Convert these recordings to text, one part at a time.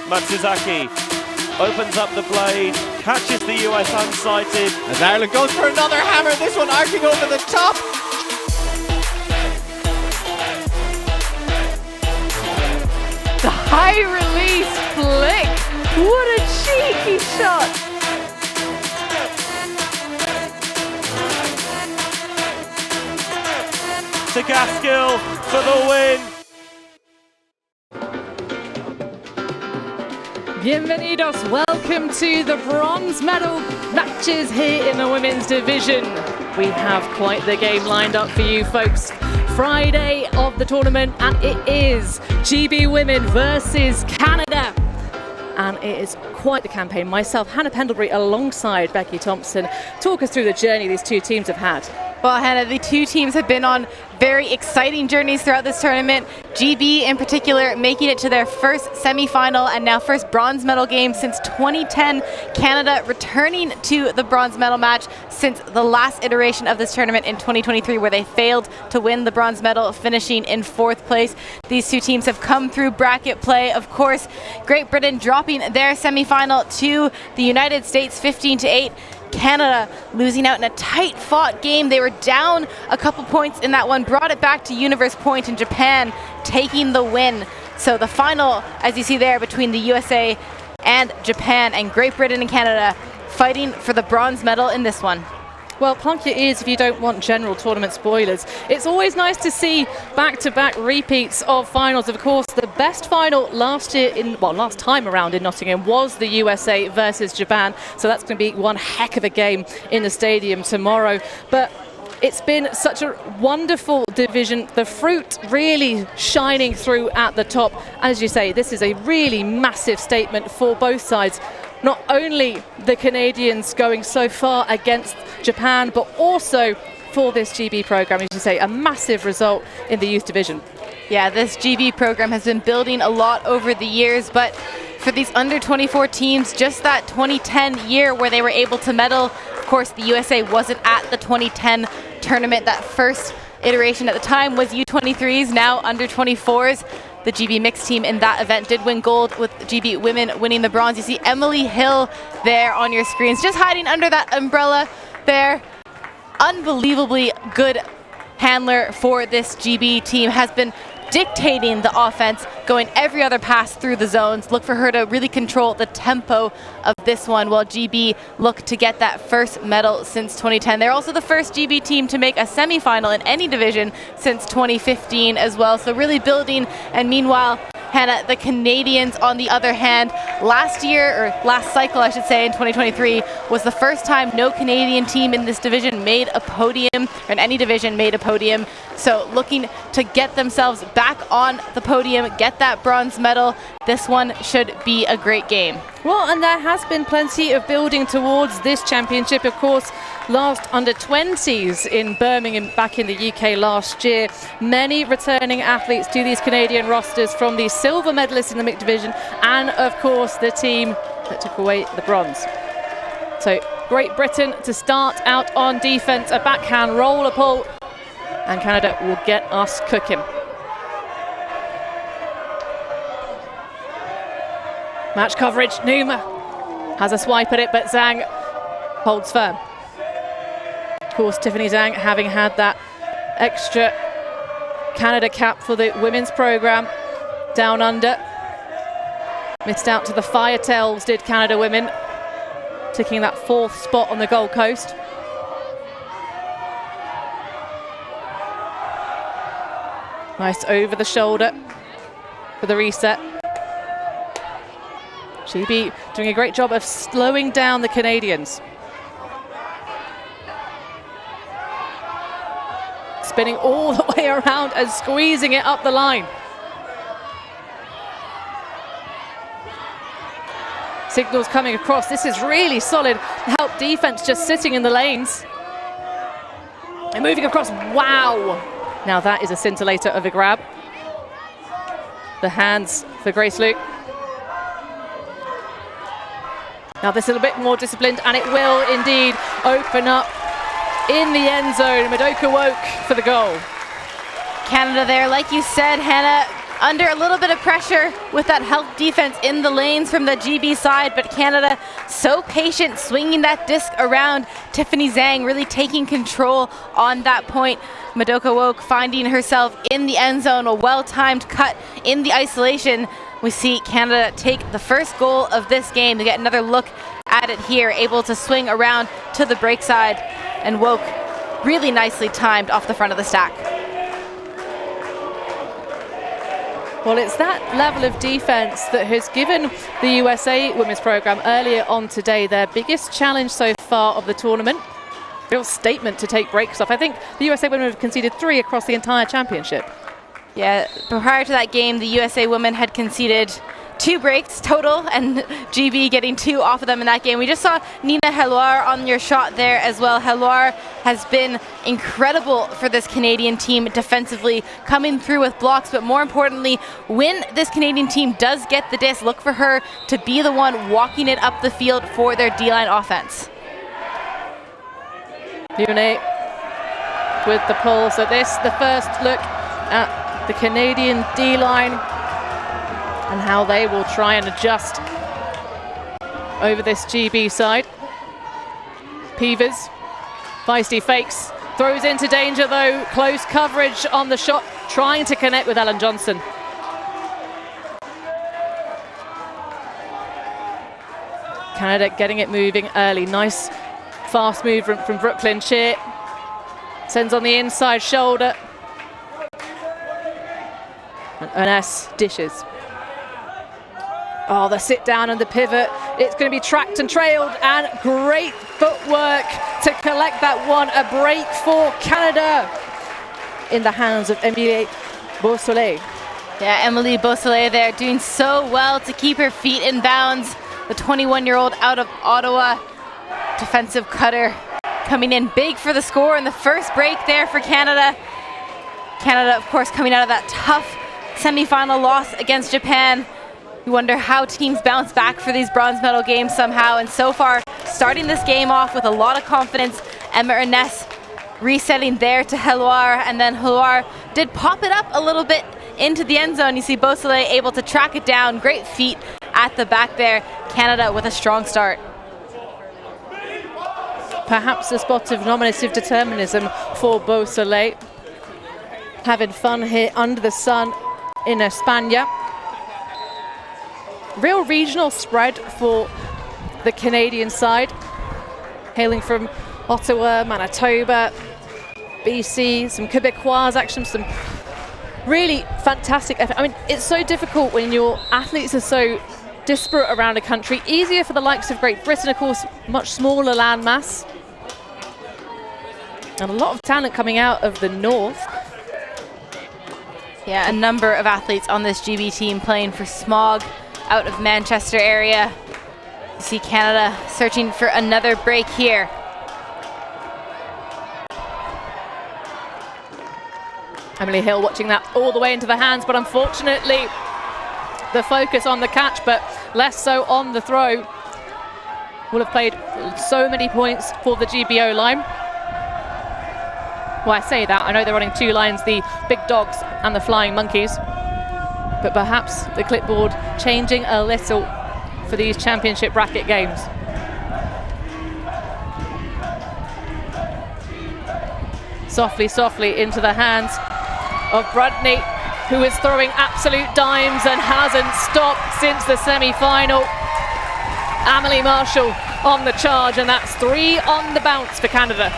Matsuzaki opens up the blade, catches the US unsighted. As Ireland goes for another hammer, this one arcing over the top. The high release flick. What a cheeky shot. To Gaskill for the win. Bienvenidos, welcome to the bronze medal matches here in the women's division. We have quite the game lined up for you folks. Friday of the tournament, and it is GB Women versus Canada. And it is quite the campaign. Myself, Hannah Pendlebury, alongside Becky Thompson, talk us through the journey these two teams have had. Well, Hannah, the two teams have been on very exciting journeys throughout this tournament. GB in particular making it to their first semi-final and now first bronze medal game since 2010. Canada returning to the bronze medal match since the last iteration of this tournament in 2023, where they failed to win the bronze medal, finishing in 4th place. These two teams have come through bracket play. Of course, Great Britain dropping their semi-final to the United States 15-8. Canada losing out in a tight-fought game. They were down a couple points in that one, brought it back to Universe Point, and Japan taking the win. So the final, as you see there, between the USA and Japan, and Great Britain and Canada fighting for the bronze medal in this one. Well, plug your ears if you don't want general tournament spoilers. It's always nice to see back-to-back repeats of finals. Of course, the best final last time around in Nottingham was the USA versus Japan. So that's going to be one heck of a game in the stadium tomorrow. But it's been such a wonderful division, the fruit really shining through at the top. As you say, this is a really massive statement for both sides. Not only the Canadians going so far against Japan, but also for this GB program, as you say, a massive result in the youth division. Yeah, this GB program has been building a lot over the years, but for these under 24 teams, just that 2010 year where they were able to medal. Of course, the USA wasn't at the 2010 tournament. That first iteration at the time was U23s, now under 24s. The GB mixed team in that event did win gold, with GB women winning the bronze. You see Emily Hill there on your screens, just hiding under that umbrella there. Unbelievably good handler for this GB team, has been dictating the offense, going every other pass through the zones. Look for her to really control the tempo of this one, while GB look to get that first medal since 2010. They're also the first GB team to make a semi-final in any division since 2015 as well, so really building. And meanwhile, Hannah, the Canadians, on the other hand, last cycle, I should say, in 2023, was the first time no Canadian team in this division made a podium, or in any division made a podium. So looking to get themselves back on the podium, get that bronze medal. This one should be a great game. Well, and there has been plenty of building towards this championship. Of course, last under 20s in Birmingham back in the UK last year. Many returning athletes to these Canadian rosters, from the silver medalists in the mixed division and, of course, the team that took away the bronze. So Great Britain to start out on defense, a backhand roller pull, and Canada will get us cooking. Match coverage, Numa has a swipe at it, but Zhang holds firm. Of course, Tiffany Zhang, having had that extra Canada cap for the women's program down under. Missed out to the Firetails, did Canada women, taking that 4th spot on the Gold Coast. Nice over the shoulder for the reset. GB doing a great job of slowing down the Canadians. Spinning all the way around and squeezing it up the line. Signals coming across. This is really solid help defense, just sitting in the lanes. And moving across, wow. Now that is a scintillator of a grab. The hands for Grace Luke. Now this is a little bit more disciplined, and it will indeed open up in the end zone. Madoka Woke for the goal. Canada there, like you said, Hannah, under a little bit of pressure with that help defense in the lanes from the GB side, but Canada so patient, swinging that disc around. Tiffany Zhang really taking control on that point. Madoka Woke finding herself in the end zone, a well-timed cut in the isolation. We see Canada take the first goal of this game. They get another look at it here, able to swing around to the break side, and Woke really nicely timed off the front of the stack. Well, it's that level of defense that has given the USA women's program earlier on today their biggest challenge so far of the tournament. Real statement to take breaks off. I think the USA women have conceded 3 across the entire championship. Yeah, prior to that game, the USA women had conceded 2 breaks total, and GB getting 2 off of them in that game. We just saw Nina Heloir on your shot there as well. Heloir has been incredible for this Canadian team defensively, coming through with blocks, but more importantly, when this Canadian team does get the disc, look for her to be the one walking it up the field for their D-line offense. Unit with the pull. So this, the first look at the Canadian D-line and how they will try and adjust over this GB side. Peavers, feisty fakes, throws into danger though, close coverage on the shot, trying to connect with Ellen Johnson. Canada getting it moving early, nice fast movement from Brooklyn Cheer. Sends on the inside shoulder. And Ernest dishes. Oh, the sit down and the pivot. It's going to be tracked and trailed, and great footwork to collect that one. A break for Canada in the hands of Emilie Beausoleil. Yeah, Emilie Beausoleil there doing so well to keep her feet in bounds. The 21-year-old out of Ottawa, defensive cutter, coming in big for the score in the first break there for Canada. Canada, of course, coming out of that tough semifinal loss against Japan. You wonder how teams bounce back for these bronze medal games somehow, and so far, starting this game off with a lot of confidence. Emma Ernest resetting there to Heloir, and then Heloir did pop it up a little bit into the end zone. You see Beausoleil able to track it down. Great feet at the back there. Canada with a strong start. Perhaps a spot of nominative determinism for Beausoleil. Having fun here under the sun in España. Real regional spread for the Canadian side. Hailing from Ottawa, Manitoba, BC, some Quebecois action, some really fantastic effort. I mean, it's so difficult when your athletes are so disparate around a country. Easier for the likes of Great Britain, of course, much smaller land mass. And a lot of talent coming out of the north. Yeah, a number of athletes on this GB team playing for Smog out of Manchester area. You see Canada searching for another break here. Emily Hill watching that all the way into the hands, but unfortunately the focus on the catch, but less so on the throw. Will have played so many points for the GBO line. Well, I say that, I know they're running 2 lines, the Big Dogs and the Flying Monkeys, but perhaps the clipboard changing a little for these championship bracket games. Softly, softly into the hands of Brudney, who is throwing absolute dimes and hasn't stopped since the semi-final. Amelie Marshall on the charge, and that's 3 on the bounce for Canada.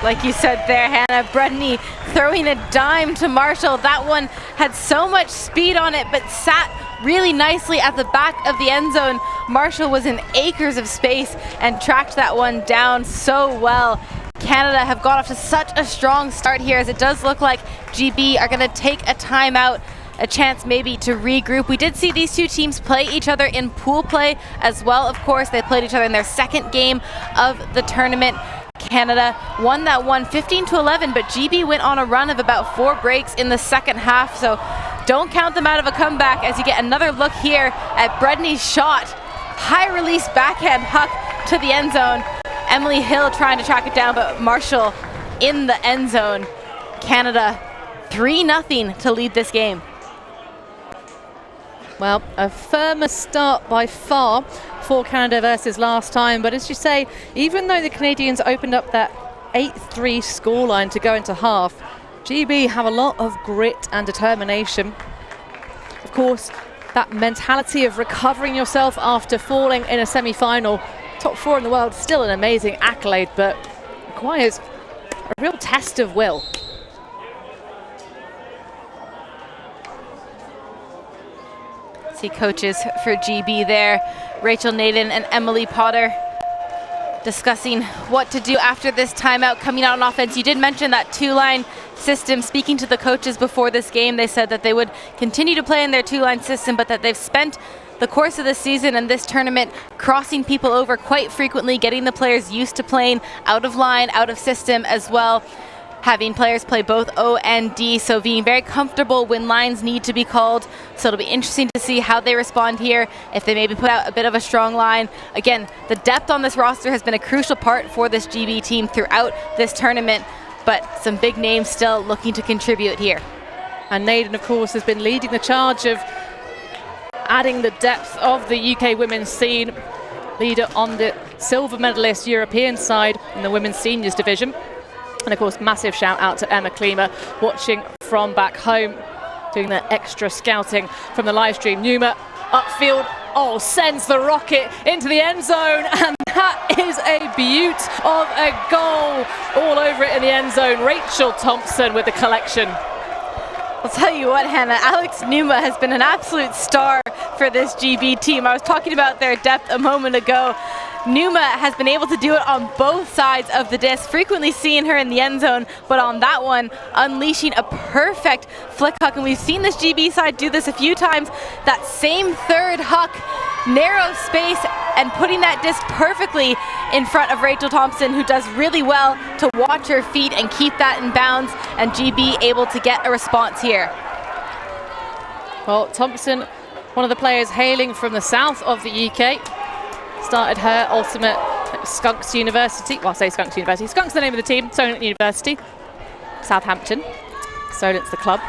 Like you said there, Hannah, Brudney throwing a dime to Marshall. That one had so much speed on it, but sat really nicely at the back of the end zone. Marshall was in acres of space and tracked that one down so well. Canada have got off to such a strong start here, as it does look like GB are going to take a timeout, a chance maybe to regroup. We did see these 2 teams play each other in pool play as well, of course. They played each other in their second game of the tournament. Canada won that one 15-11, but GB went on a run of about 4 breaks in the second half, so don't count them out of a comeback as you get another look here at Brudney's shot. High release backhand huck to the end zone. Emily Hill trying to track it down, but Marshall in the end zone. Canada 3-0 to lead this game. Well, a firmer start by far for Canada versus last time, but as you say, even though the Canadians opened up that 8-3 scoreline to go into half, GB have a lot of grit and determination. Of course, that mentality of recovering yourself after falling in a semi-final, top 4 in the world, still an amazing accolade, but requires a real test of will. See coaches for GB there, Rachel Naden and Emily Potter, discussing what to do after this timeout coming out on offense. You did mention that two-line system. Speaking to the coaches before this game, they said that they would continue to play in their two-line system, but that they've spent the course of the season and this tournament crossing people over quite frequently, getting the players used to playing out of line, out of system as well, having players play both O and D, so being very comfortable when lines need to be called. So it'll be interesting to see how they respond here, if they maybe put out a bit of a strong line. Again, the depth on this roster has been a crucial part for this GB team throughout this tournament, but some big names still looking to contribute here. And Naden, of course, has been leading the charge of adding the depth of the UK women's scene. Leader on the silver medalist European side in the women's seniors division. And of course, massive shout out to Emma Klima, watching from back home, doing the extra scouting from the live stream. Numa upfield, sends the rocket into the end zone, and that is a beaut of a goal. All over it in the end zone. Rachel Thompson with the collection. I'll tell you what, Hannah, Alex Numa has been an absolute star for this GB team. I was talking about their depth a moment ago. Numa has been able to do it on both sides of the disc, frequently seeing her in the end zone, but on that one, unleashing a perfect flick huck. And we've seen this GB side do this a few times. That same third huck, narrow space, and putting that disc perfectly in front of Rachel Thompson, who does really well to watch her feet and keep that in bounds, and GB able to get a response here. Well, Thompson, one of the players hailing from the south of the UK, started her ultimate at Skunks University. Well, I say Skunks University. Skunks is the name of the team. Solent University, Southampton. Solent's the club.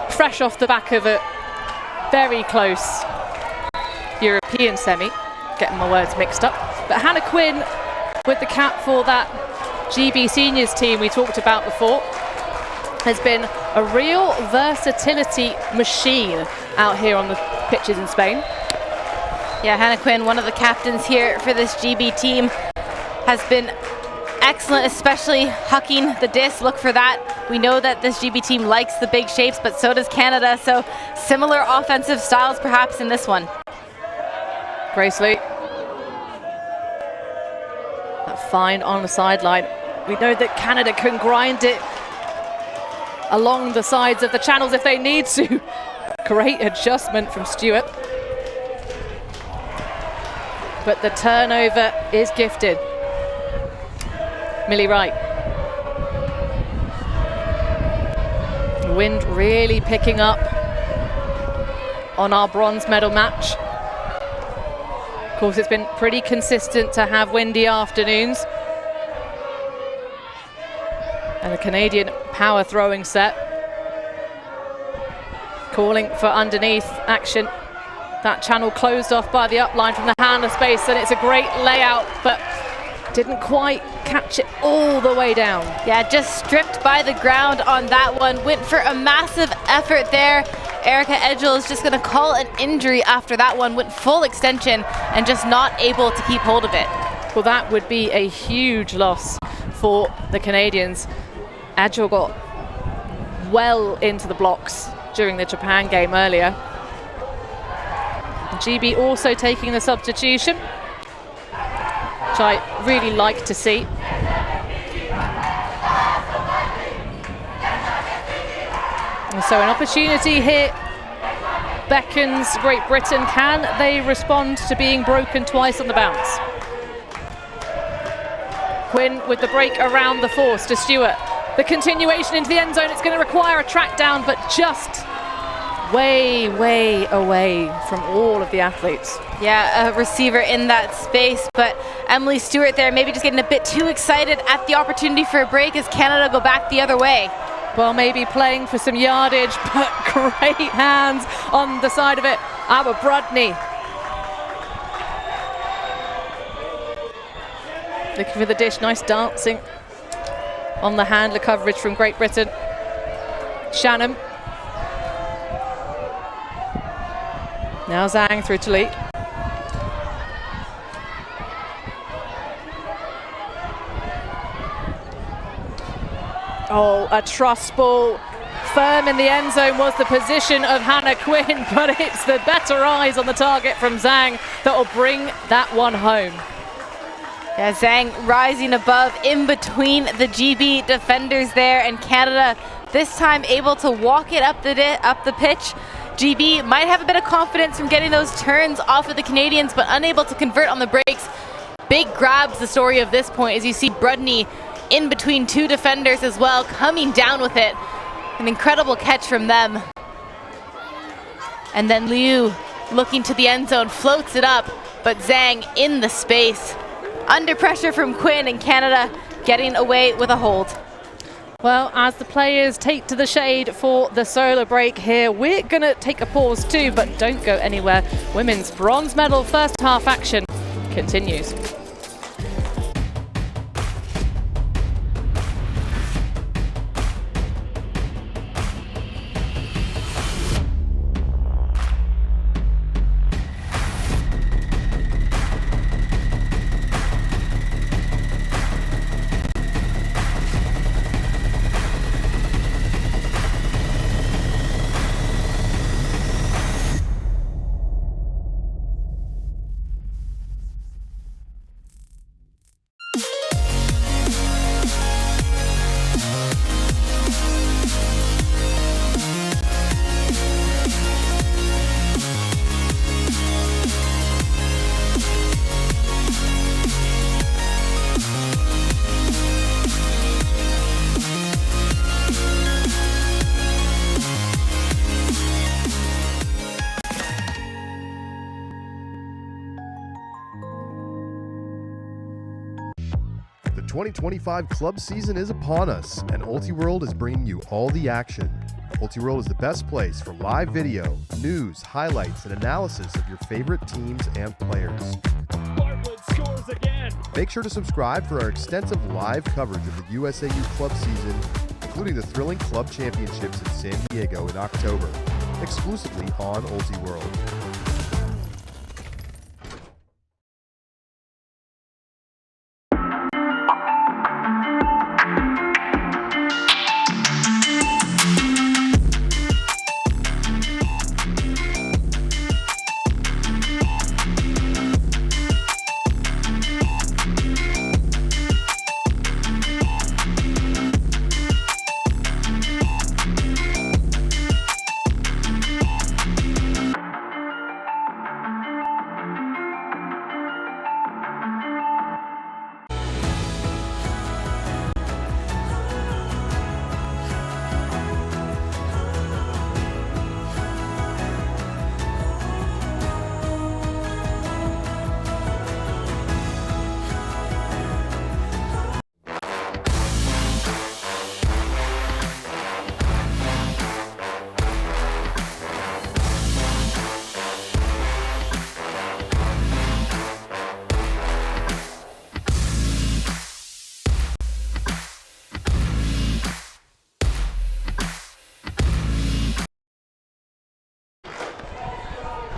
Fresh off the back of a very close European semi. Getting my words mixed up. But Hannah Quinn with the cap for that GB seniors team we talked about before has been a real versatility machine out here on the pitches in Spain. Yeah, Hannah Quinn, one of the captains here for this GB team, has been excellent, especially hucking the disc. Look for that. We know that this GB team likes the big shapes, but so does Canada. So similar offensive styles perhaps in this one. Grace Lee. That find on the sideline. We know that Canada can grind it along the sides of the channels if they need to. Great adjustment from Stewart. But the turnover is gifted. Millie Wright. Wind really picking up on our bronze medal match. Of course, it's been pretty consistent to have windy afternoons. And the Canadian power throwing set. Calling for underneath action. That channel closed off by the upline from the handler space, and it's a great layout, but didn't quite catch it all the way down. Yeah, just stripped by the ground on that one. Went for a massive effort there. Erica Edgell is just going to call an injury after that one. Went full extension and just not able to keep hold of it. Well, that would be a huge loss for the Canadians. Edgell got well into the blocks during the Japan game earlier. GB also taking the substitution, which I really like to see. And so an opportunity here beckons Great Britain. Can they respond to being broken twice on the bounce? Quinn with the break around the force to Stewart. The continuation into the end zone. It's going to require a track down, but just way, way away from all of the athletes. Yeah, a receiver in that space, but Emily Stewart there maybe just getting a bit too excited at the opportunity for a break as Canada go back the other way. Well, maybe playing for some yardage, but great hands on the side of it. Our Brudney. Looking for the dish, nice dancing on the handler coverage from Great Britain. Shannon. Now Zhang through to Lee. Oh, a trust ball. Firm in the end zone was the position of Hannah Quinn, but it's the better eyes on the target from Zhang that will bring that one home. Yeah, Zhang rising above in between the GB defenders there, and Canada this time able to walk it up the pitch. GB might have a bit of confidence from getting those turns off of the Canadians, but unable to convert on the breaks. Big grabs the story of this point as you see Brudney in between two defenders as well, coming down with it. An incredible catch from them. And then Liu looking to the end zone, floats it up, but Zhang in the space. Under pressure from Quinn, and Canada getting away with a hold. Well, as the players take to the shade for the solo break here, we're going to take a pause too, but don't go anywhere. Women's bronze medal first half action continues. The 2025 club season is upon us, and Ultiworld is bringing you all the action. Ultiworld is the best place for live video, news, highlights, and analysis of your favorite teams and players. Bartlett scores again. Make sure to subscribe for our extensive live coverage of the USAU club season, including the thrilling club championships in San Diego in October, exclusively on Ultiworld.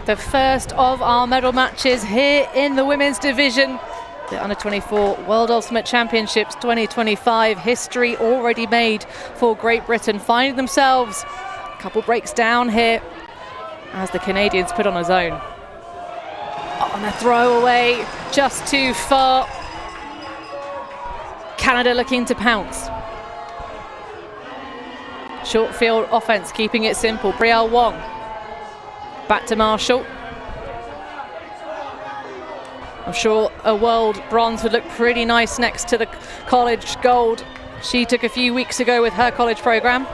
The first of our medal matches here in the women's division. The Under-24 World Ultimate Championships 2025. History already made for Great Britain, finding themselves a couple breaks down here as the Canadians put on a zone. On a throwaway, just too far. Canada looking to pounce. Short field offense, keeping it simple. Brielle Wong. Back to Marshall. I'm sure a world bronze would look pretty nice next to the college gold she took a few weeks ago with her college program.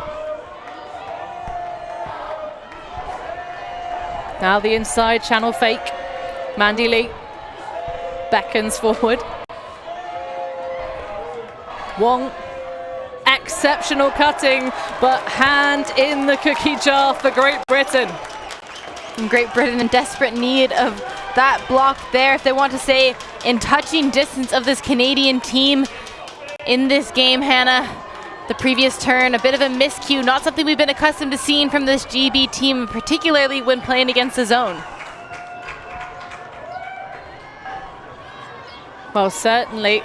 Now the inside channel fake. Mandy Lee beckons forward. Wong, Exceptional cutting, but hand in the cookie jar for Great Britain. And Great Britain in desperate need of that block there if they want to stay in touching distance of this Canadian team in this game, Hannah. The previous turn, a bit of a miscue, not something we've been accustomed to seeing from this GB team, particularly when playing against the zone. Well, certainly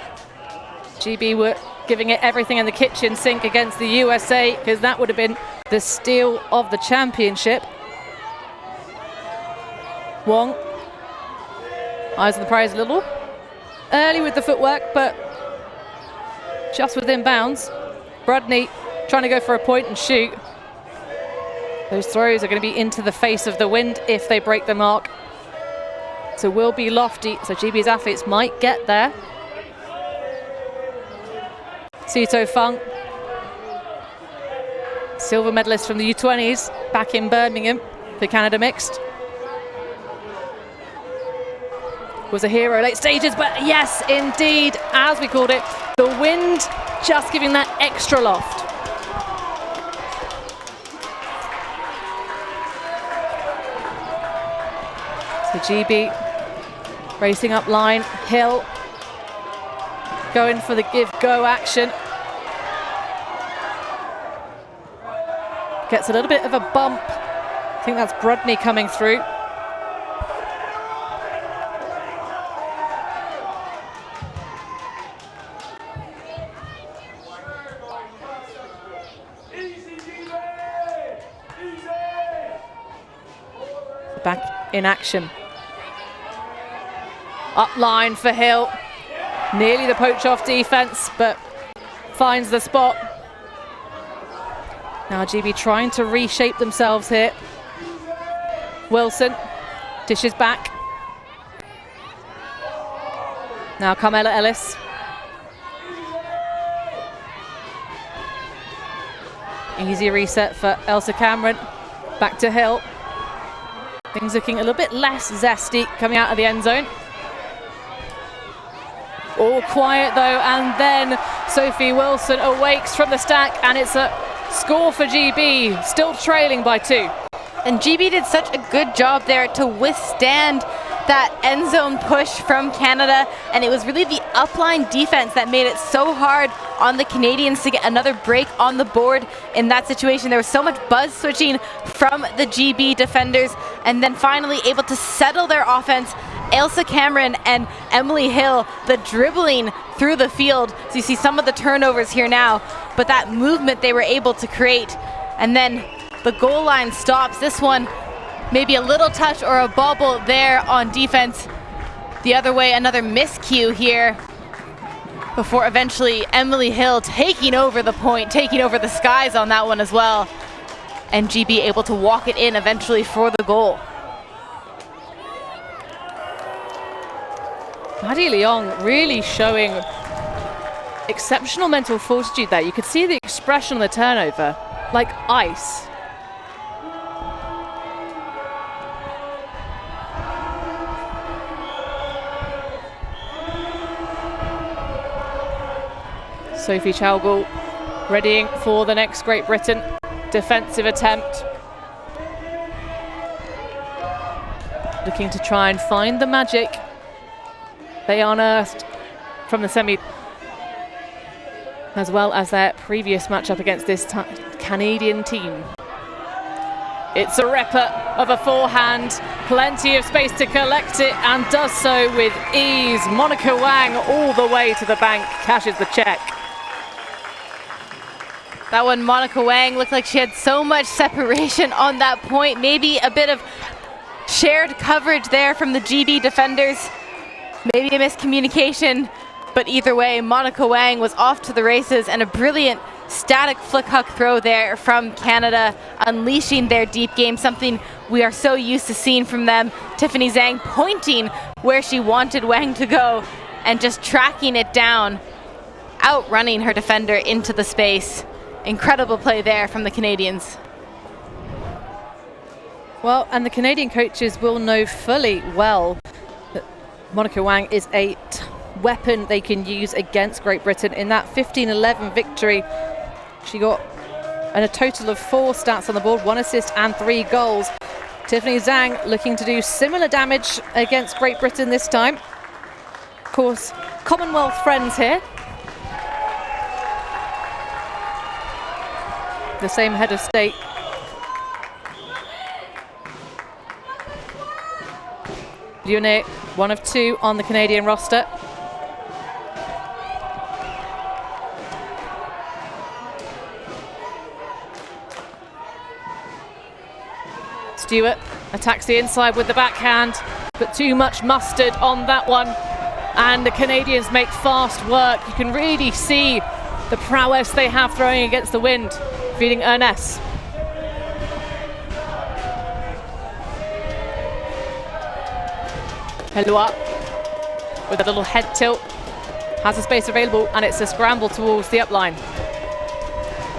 GB were giving it everything in the kitchen sink against the USA, because that would have been the steal of the championship. Wong, eyes on the prize a little early with the footwork, but just within bounds. Brudney trying to go for a point and shoot. Those throws are going to be into the face of the wind if they break the mark. So will be lofty, so GB's athletes might get there. Sito Fung, silver medalist from the U20s, back in Birmingham for Canada Mixed. Was a hero late stages, but yes, indeed, as we called it, the wind just giving that extra loft. So GB racing up line, Hill going for the give-go action. Gets a little bit of a bump. I think that's Brudney coming through. Back in action. Up line for Hill. Nearly the poach off defense, but finds the spot. Now GB trying to reshape themselves here. Wilson dishes back. Now Carmela Ellis. Easy reset for Elsa Cameron. Back to Hill. Things looking a little bit less zesty coming out of the end zone. All quiet though, and then Sophie Wilson awakes from the stack, and it's a score for GB, still trailing by 2. And GB did such a good job there to withstand that end zone push from Canada, and it was really the upline defense that made it so hard on the Canadians to get another break on the board in that situation. There was so much buzz switching from the GB defenders, and then finally able to settle their offense. Elsa Cameron and Emily Hill, the dribbling through the field. So you see some of the turnovers here now, but that movement they were able to create. And then the goal line stops. This one, maybe a little touch or a bobble there on defense. The other way, another miscue here before eventually Emily Hill taking over the point, taking over the skies on that one as well. And GB able to walk it in eventually for the goal. Maddie Leong really showing exceptional mental fortitude there. You could see the expression on the turnover, like ice. Sophie Chalgall readying for the next Great Britain defensive attempt. Looking to try and find the magic they unearthed from the semi, as well as their previous matchup against this Canadian team. It's a ripper of a forehand, plenty of space to collect it, and does so with ease. Monica Wang all the way to the bank, cashes the check. That one, Monica Wang, looked like she had so much separation on that point. Maybe a bit of shared coverage there from the GB defenders. Maybe a miscommunication, but either way, Monica Wang was off to the races, and a brilliant static flick huck throw there from Canada, unleashing their deep game, something we are so used to seeing from them. Tiffany Zhang pointing where she wanted Wang to go and just tracking it down, outrunning her defender into the space. Incredible play there from the Canadians. Well, and the Canadian coaches will know fully well that Monica Wang is a weapon they can use against Great Britain. In that 15-11 victory She got a total of 4 stats on the board, 1 assist and 3 goals. Tiffany Zhang looking to do similar damage against Great Britain this time. Of course, Commonwealth friends here. The same head of state. Lyonnais, 1 of 2 on the Canadian roster. Stewart attacks the inside with the backhand, but too much mustard on that one. And the Canadians make fast work. You can really see the prowess they have throwing against the wind, feeding Ernest. Helua with a little head tilt, has a space available, and it's a scramble towards the upline.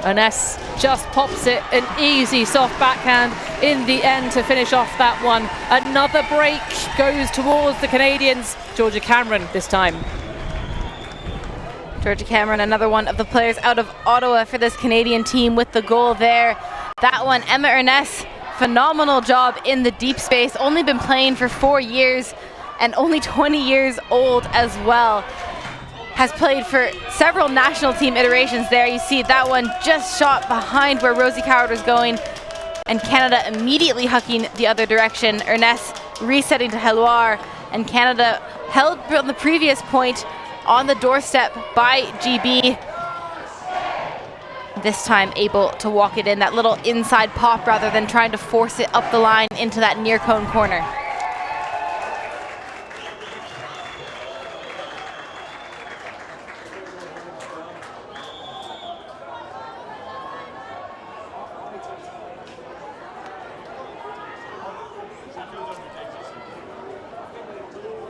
Ernest just pops it, an easy soft backhand in the end to finish off that one. Another break goes towards the Canadians. Georgia Cameron this time. Georgia Cameron, another one of the players out of Ottawa for this Canadian team with the goal there. That one, Emma Ernest, phenomenal job in the deep space. Only been playing for 4 years and only 20 years old as well. Has played for several national team iterations there. You see that one just shot behind where Rosie Coward was going, and Canada immediately hucking the other direction. Ernest resetting to Heloir, and Canada held on the previous point on the doorstep by GB. This time able to walk it in, that little inside pop rather than trying to force it up the line into that near cone corner.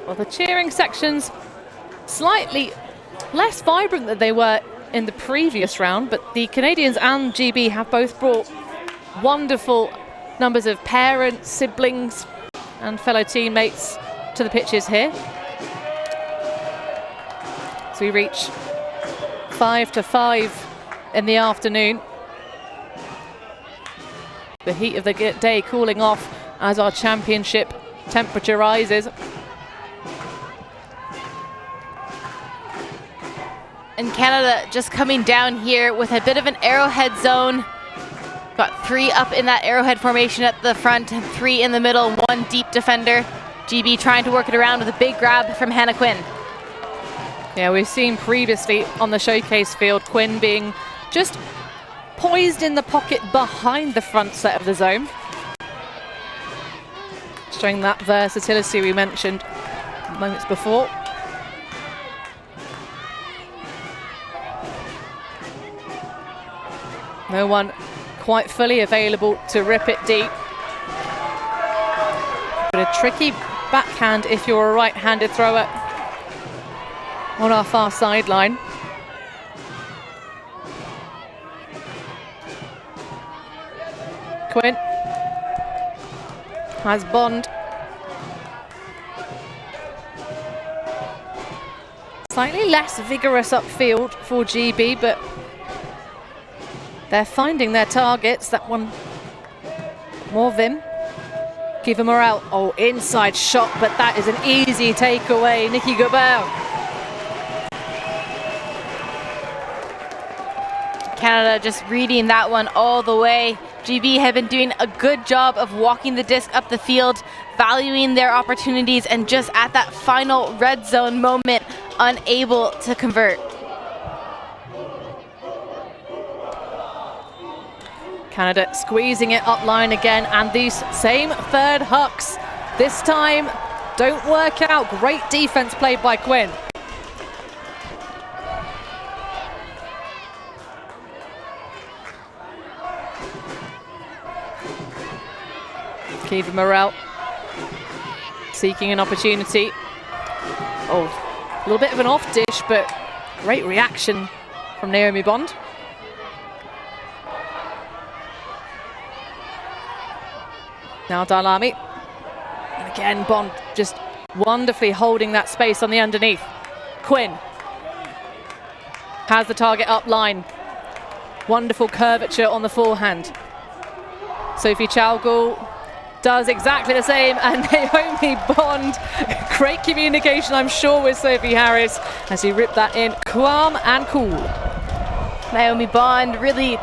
Well, the cheering sections slightly less vibrant than they were in the previous round, but the Canadians and GB have both brought wonderful numbers of parents, siblings, and fellow teammates to the pitches here. So we reach 5-5 in the afternoon. The heat of the day cooling off as our championship temperature rises. And Canada just coming down here with a bit of an arrowhead zone. Got 3 up in that arrowhead formation at the front and 3 in the middle, 1 deep defender. GB trying to work it around with a big grab from Hannah Quinn. Yeah, we've seen previously on the showcase field Quinn being just poised in the pocket behind the front set of the zone. Showing that versatility we mentioned moments before. No one quite fully available to rip it deep. But a tricky backhand if you're a right-handed thrower on our far sideline. Quinn has Bond. Slightly less vigorous upfield for GB, but they're finding their targets. That one, more vim. Kiva Morel, oh, inside shot, but that is an easy takeaway. Nikki Gobert. Canada just reading that one all the way. GB have been doing a good job of walking the disc up the field, valuing their opportunities, and just at that final red zone moment, unable to convert. Canada squeezing it up line again, and these same third hucks this time don't work out. Great defense played by Quinn. Kiva Morel seeking an opportunity. Oh, a little bit of an off dish, but great reaction from Naomi Bond. Now Dalami, and again Bond just wonderfully holding that space on the underneath. Quinn has the target up line. wonderful curvature on the forehand. Sophie Chalgul does exactly the same, and Naomi Bond, great communication I'm sure with Sophie Harris as he ripped that in calm and cool. Naomi Bond really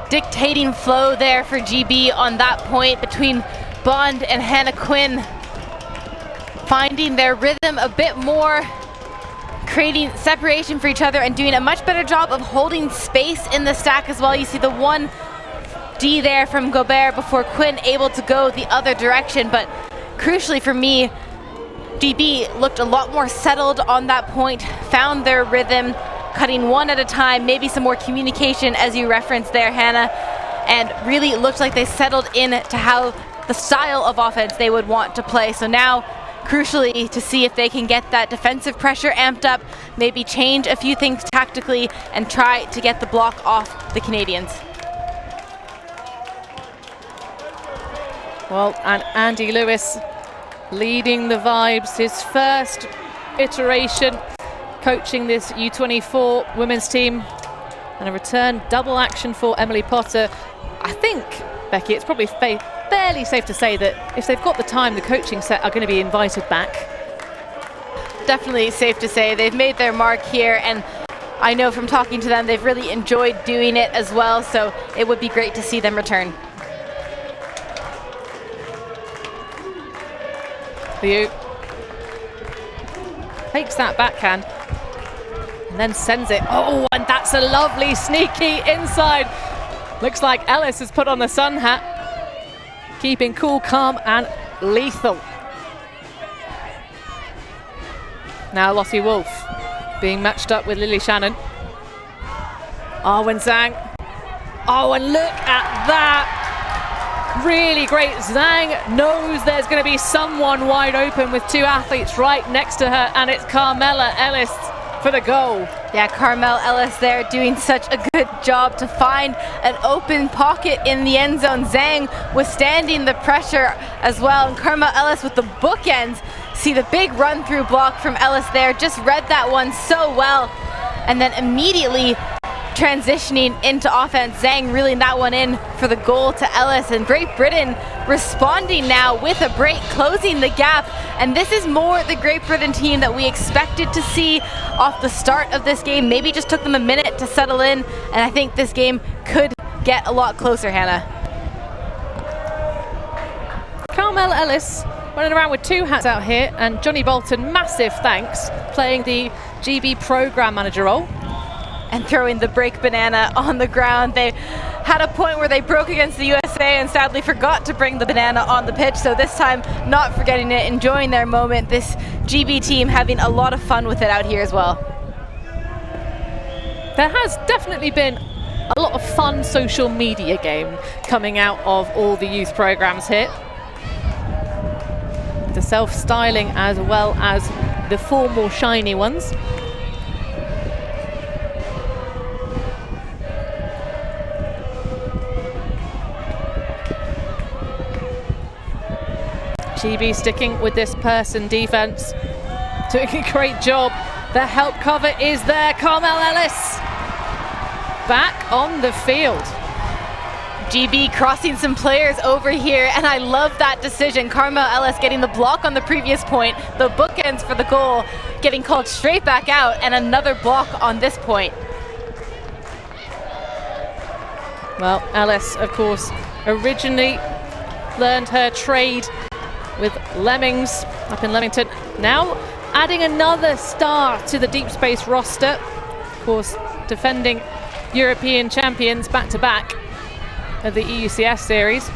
dictating flow there for GB on that point between Bond and Hannah Quinn, finding their rhythm a bit more, creating separation for each other and doing a much better job of holding space in the stack as well. You see the 1D there from Gobert before Quinn able to go the other direction, but crucially for me, GB looked a lot more settled on that point, found their rhythm, cutting one at a time, maybe some more communication as you referenced there, Hannah, and really looked like they settled in to how the style of offense they would want to play. So now, crucially, to see if they can get that defensive pressure amped up, maybe change a few things tactically and try to get the block off the Canadians. Well, and Andy Lewis leading the vibes, his first iteration coaching this U24 women's team, and a return double action for Emily Potter. I think, Becky, it's probably fairly safe to say that if they've got the time, the coaching set are going to be invited back. Definitely safe to say they've made their mark here, and I know from talking to them they've really enjoyed doing it as well, so it would be great to see them return. Liu takes that backhand and then sends it. Oh, and that's a lovely sneaky inside. Looks like Ellis has put on the sun hat, keeping cool, calm and lethal. Now Lottie Wolf being matched up with Lily Shannon. Arwen Zhang. Oh, and look at that. Really great. Zhang knows there's going to be someone wide open with two athletes right next to her, and it's Carmela Ellis for the goal. Yeah, Carmel Ellis there doing such a good job to find an open pocket in the end zone. Zhang withstanding the pressure as well, and Carmel Ellis with the bookends. See the big run through block from Ellis there, just read that one so well, and then immediately transitioning into offense, Zhang reeling that one in for the goal to Ellis, and Great Britain responding now with a break, closing the gap, and this is more the Great Britain team that we expected to see off the start of this game. Maybe just took them a minute to settle in, and I think this game could get a lot closer, Hannah. Carmel Ellis running around with two hats out here, and Johnny Bolton, massive thanks, playing the GB program manager role. And throwing the break banana on the ground. They had a point where they broke against the USA and sadly forgot to bring the banana on the pitch, so this time not forgetting it, enjoying their moment. This GB team having a lot of fun with it out here as well. There has definitely been a lot of fun social media game coming out of all the youth programs here. The self-styling as well as the formal shiny ones. GB sticking with this person defense, doing a great job. The help cover is there. Carmel Ellis back on the field. GB crossing some players over here, and I love that decision. Carmel Ellis getting the block on the previous point, the bookends for the goal, getting called straight back out, and another block on this point. Well, Ellis, of course, originally learned her trade with Lemmings up in Leamington. Now adding another star to the deep space roster. Of course, defending European champions back-to-back of the EUCS series.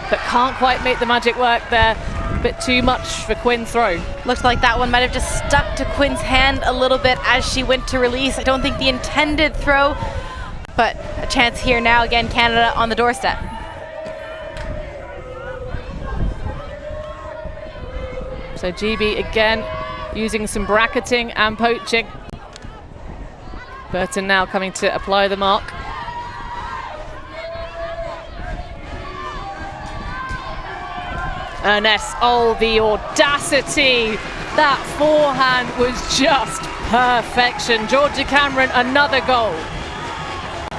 But can't quite make the magic work there. A bit too much for Quinn's throw. Looks like that one might have just stuck to Quinn's hand a little bit as she went to release. I don't think the intended throw, but a chance here now. Again, Canada on the doorstep. So GB again using some bracketing and poaching. Burton now coming to apply the mark. Ernest, oh, the audacity. That forehand was just perfection. Georgia Cameron, another goal.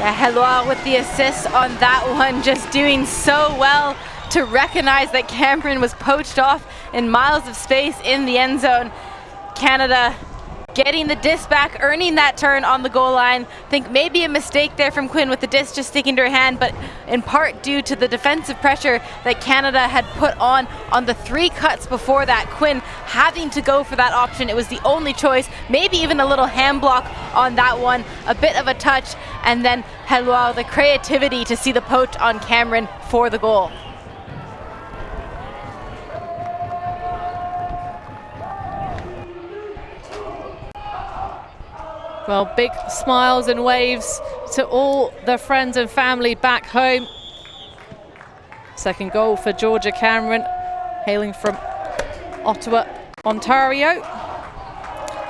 Yeah, Heloire with the assist on that one, just doing so well to recognize that Cameron was poached off in miles of space in the end zone. Canada getting the disc back, earning that turn on the goal line. I think maybe a mistake there from Quinn with the disc just sticking to her hand, but in part due to the defensive pressure that Canada had put on the 3 cuts before that. Quinn having to go for that option. It was the only choice, maybe even a little hand block on that one, a bit of a touch, and then Heloire, the creativity to see the poach on Cameron for the goal. Well, big smiles and waves to all the friends and family back home. Second goal for Georgia Cameron, hailing from Ottawa, Ontario.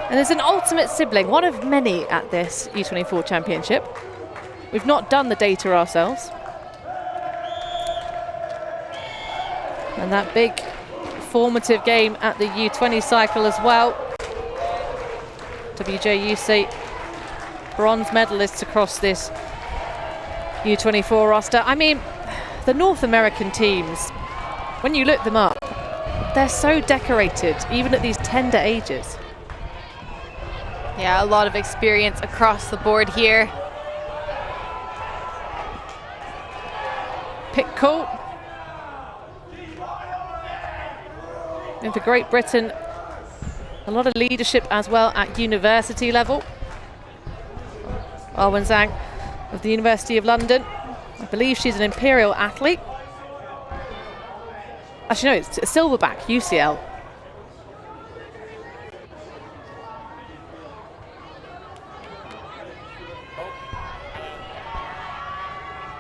And there's an ultimate sibling, one of many at this U24 Championship. We've not done the data ourselves. And that big formative game at the U20 cycle as well. WJUC bronze medalists across this U24 roster. I mean, the North American teams, when you look them up, they're so decorated, even at these tender ages. Yeah, a lot of experience across the board here. Pick call. And for Great Britain, a lot of leadership as well at university level. Arwen Zhang of the University of London. I believe she's an Imperial athlete. Actually, no, it's a silverback, UCL.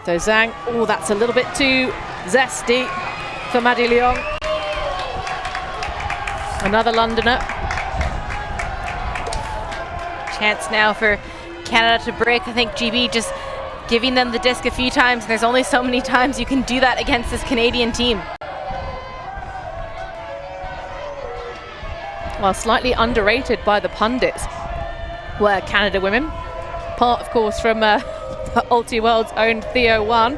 So Zhang, oh, that's a little bit too zesty for Maddie Leong. Another Londoner. Chance now for Canada to break. I think GB just giving them the disc a few times. There's only so many times you can do that against this Canadian team. Well, slightly underrated by the pundits were Canada women. Part, of course, from Ultiworld's own Theo Wan,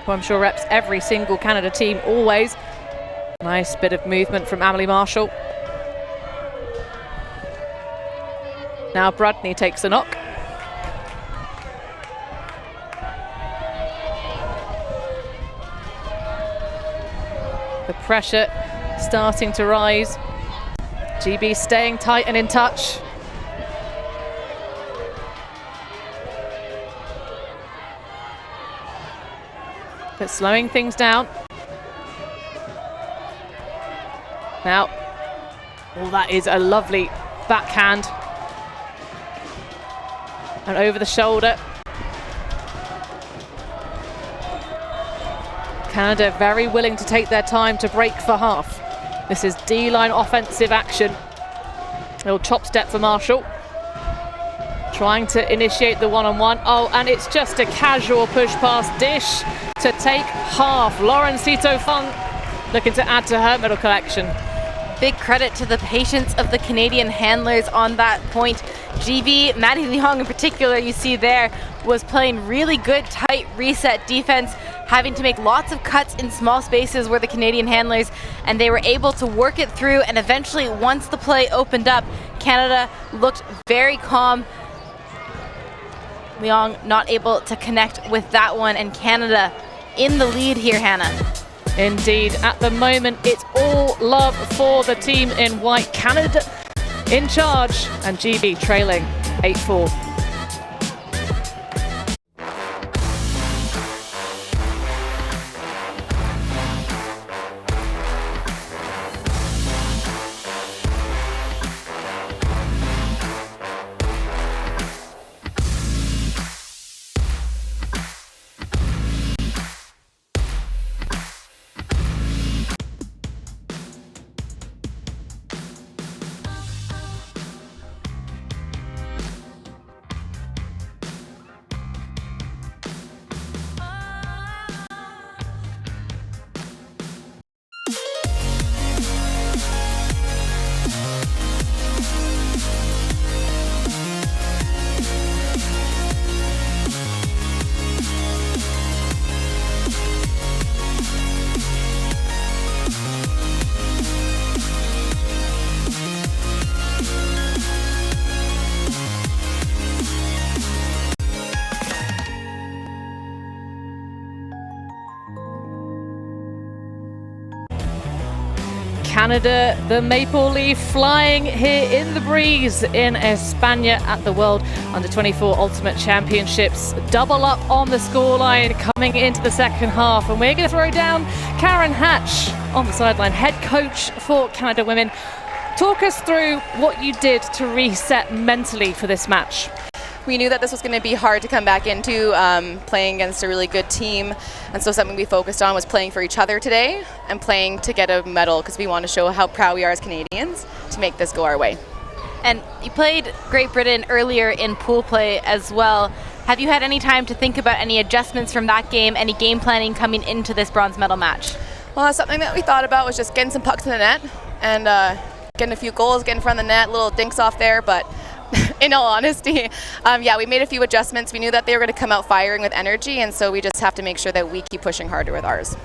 who I'm sure reps every single Canada team always. Nice bit of movement from Amelie Marshall. Now Bradney takes a knock. The pressure starting to rise. GB staying tight and in touch. But slowing things down. Now, well, that is a lovely backhand. And over the shoulder. Canada very willing to take their time to break for half. This is D-line offensive action. Little chop step for Marshall. Trying to initiate the one-on-one. Oh, and it's just a casual push past dish to take half. Lauren Sito-Fung looking to add to her medal collection. Big credit to the patience of the Canadian handlers on that point. GB, Maddie Leong in particular, you see there, was playing really good tight reset defense, having to make lots of cuts in small spaces where the Canadian handlers, and they were able to work it through, and eventually once the play opened up, Canada looked very calm. Leong not able to connect with that one, and Canada in the lead here, Hannah. Indeed, at the moment it's all love for the team in white. Canada in charge and GB trailing 8-4. Canada, the maple leaf flying here in the breeze in España at the World Under-24 Ultimate Championships. Double up on the scoreline coming into the second half, and we're going to throw down Karen Hatch on the sideline, head coach for Canada Women. Talk us through what you did to reset mentally for this match. We knew that this was going to be hard to come back into, playing against a really good team, and so something we focused on was playing for each other today and playing to get a medal, because we want to show how proud we are as Canadians to make this go our way. And you played Great Britain earlier in pool play as well. Have you had any time to think about any adjustments from that game, any game planning coming into this bronze medal match? Well, something that we thought about was just getting some pucks in the net and getting a few goals, getting in front of the net, little dinks off there, but in all honesty, yeah, we made a few adjustments. We knew that they were going to come out firing with energy, and so we just have to make sure that we keep pushing harder with ours.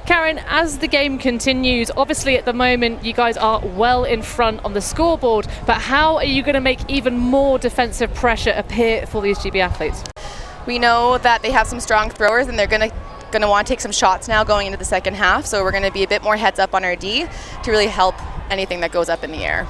Karen, as the game continues, obviously at the moment you guys are well in front on the scoreboard, but how are you going to make even more defensive pressure appear for these GB athletes? We know that they have some strong throwers, and they're going to want to take some shots now going into the second half, so we're going to be a bit more heads up on our D to really help anything that goes up in the air.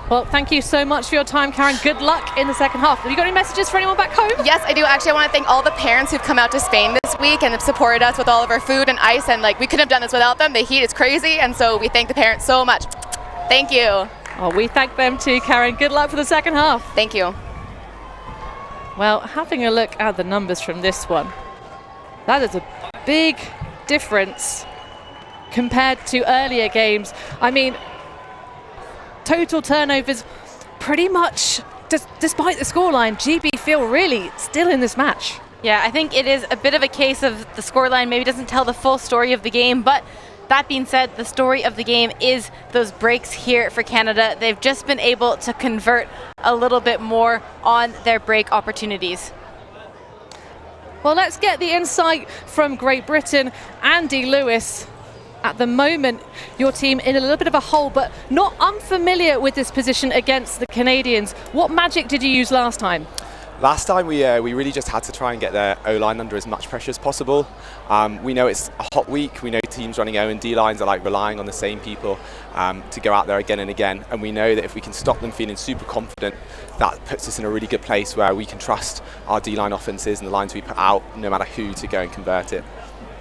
Well, thank you so much for your time, Karen. Good luck in the second half. Have you got any messages for anyone back home? Yes, I do. Actually, I want to thank all the parents who've come out to Spain this week and have supported us with all of our food and ice, and we couldn't have done this without them. The heat is crazy, and so we thank the parents so much. Thank you. Oh, we thank them too, Karen. Good luck for the second half. Thank you. Well, having a look at the numbers from this one, that is a big difference compared to earlier games. I mean, total turnovers pretty much, despite the scoreline, GB feel really still in this match. Yeah, I think it is a bit of a case of the scoreline maybe doesn't tell the full story of the game, but that being said, the story of the game is those breaks here for Canada. They've just been able to convert a little bit more on their break opportunities. Well, let's get the insight from Great Britain. Andy Lewis, at the moment, your team in a little bit of a hole, but not unfamiliar with this position against the Canadians. What magic did you use last time? Last time we really just had to try and get their O-line under as much pressure as possible. We know it's a hot week. We know teams running O and D lines are relying on the same people to go out there again and again. And we know that if we can stop them feeling super confident, that puts us in a really good place where we can trust our D-line offenses and the lines we put out, no matter who, to go and convert it.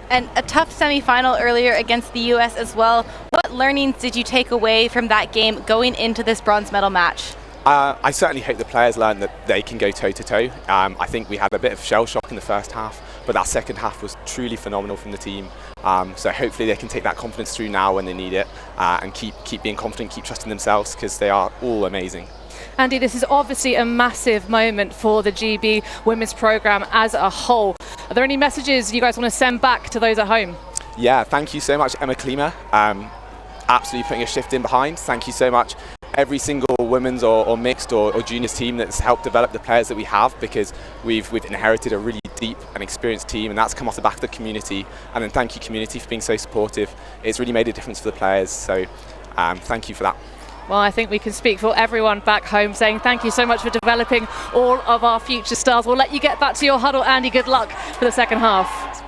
And a tough semi-final earlier against the US as well. What learnings did you take away from that game going into this bronze medal match? I certainly hope the players learn that they can go toe-to-toe. I think we had a bit of shell shock in the first half, but that second half was truly phenomenal from the team. So hopefully they can take that confidence through now when they need it, and keep being confident, keep trusting themselves, because they are all amazing. Andy, this is obviously a massive moment for the GB women's program as a whole. Are there any messages you guys want to send back to those at home? Yeah, thank you so much, Emma Klima. Absolutely putting a shift in behind. Thank you so much. Every single women's or mixed or juniors team that's helped develop the players that we have, because we've inherited a really deep and experienced team, and that's come off the back of the community. And then thank you, community, for being so supportive. It's really made a difference for the players, so thank you for that. Well, I think we can speak for everyone back home saying thank you so much for developing all of our future stars. We'll let you get back to your huddle, Andy. Good luck for the second half.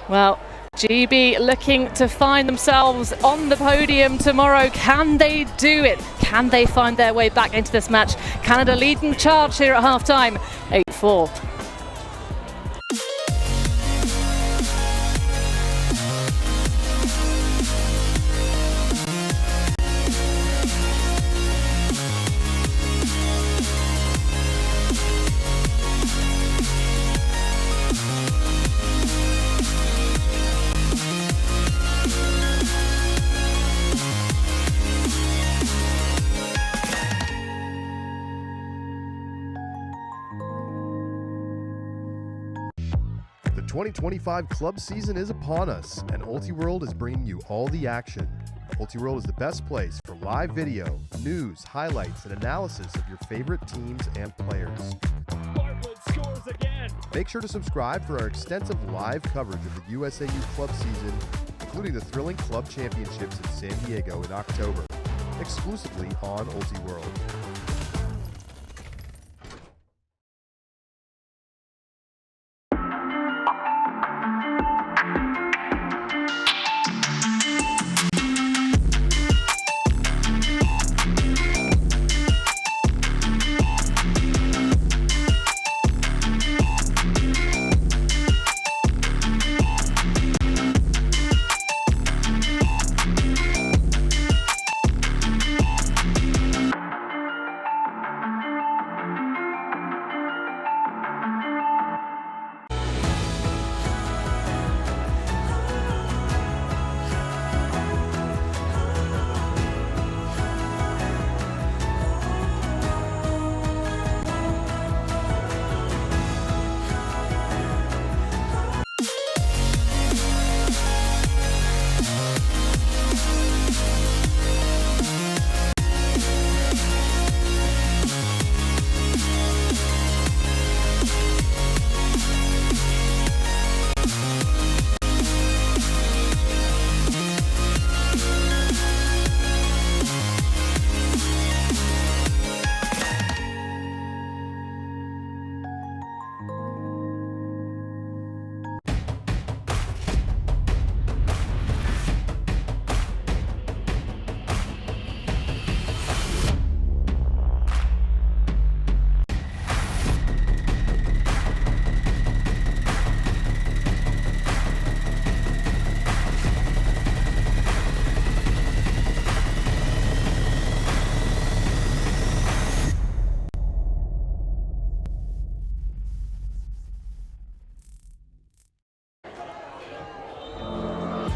Well, GB looking to find themselves on the podium tomorrow. Can they do it? Can they find their way back into this match? Canada leading charge here at halftime, 8-4. The 2025 club season is upon us, and Ultiworld is bringing you all the action. Ultiworld is the best place for live video, news, highlights, and analysis of your favorite teams and players. Bartlett scores again. Make sure to subscribe for our extensive live coverage of the USAU club season, including the thrilling club championships in San Diego in October, exclusively on Ultiworld.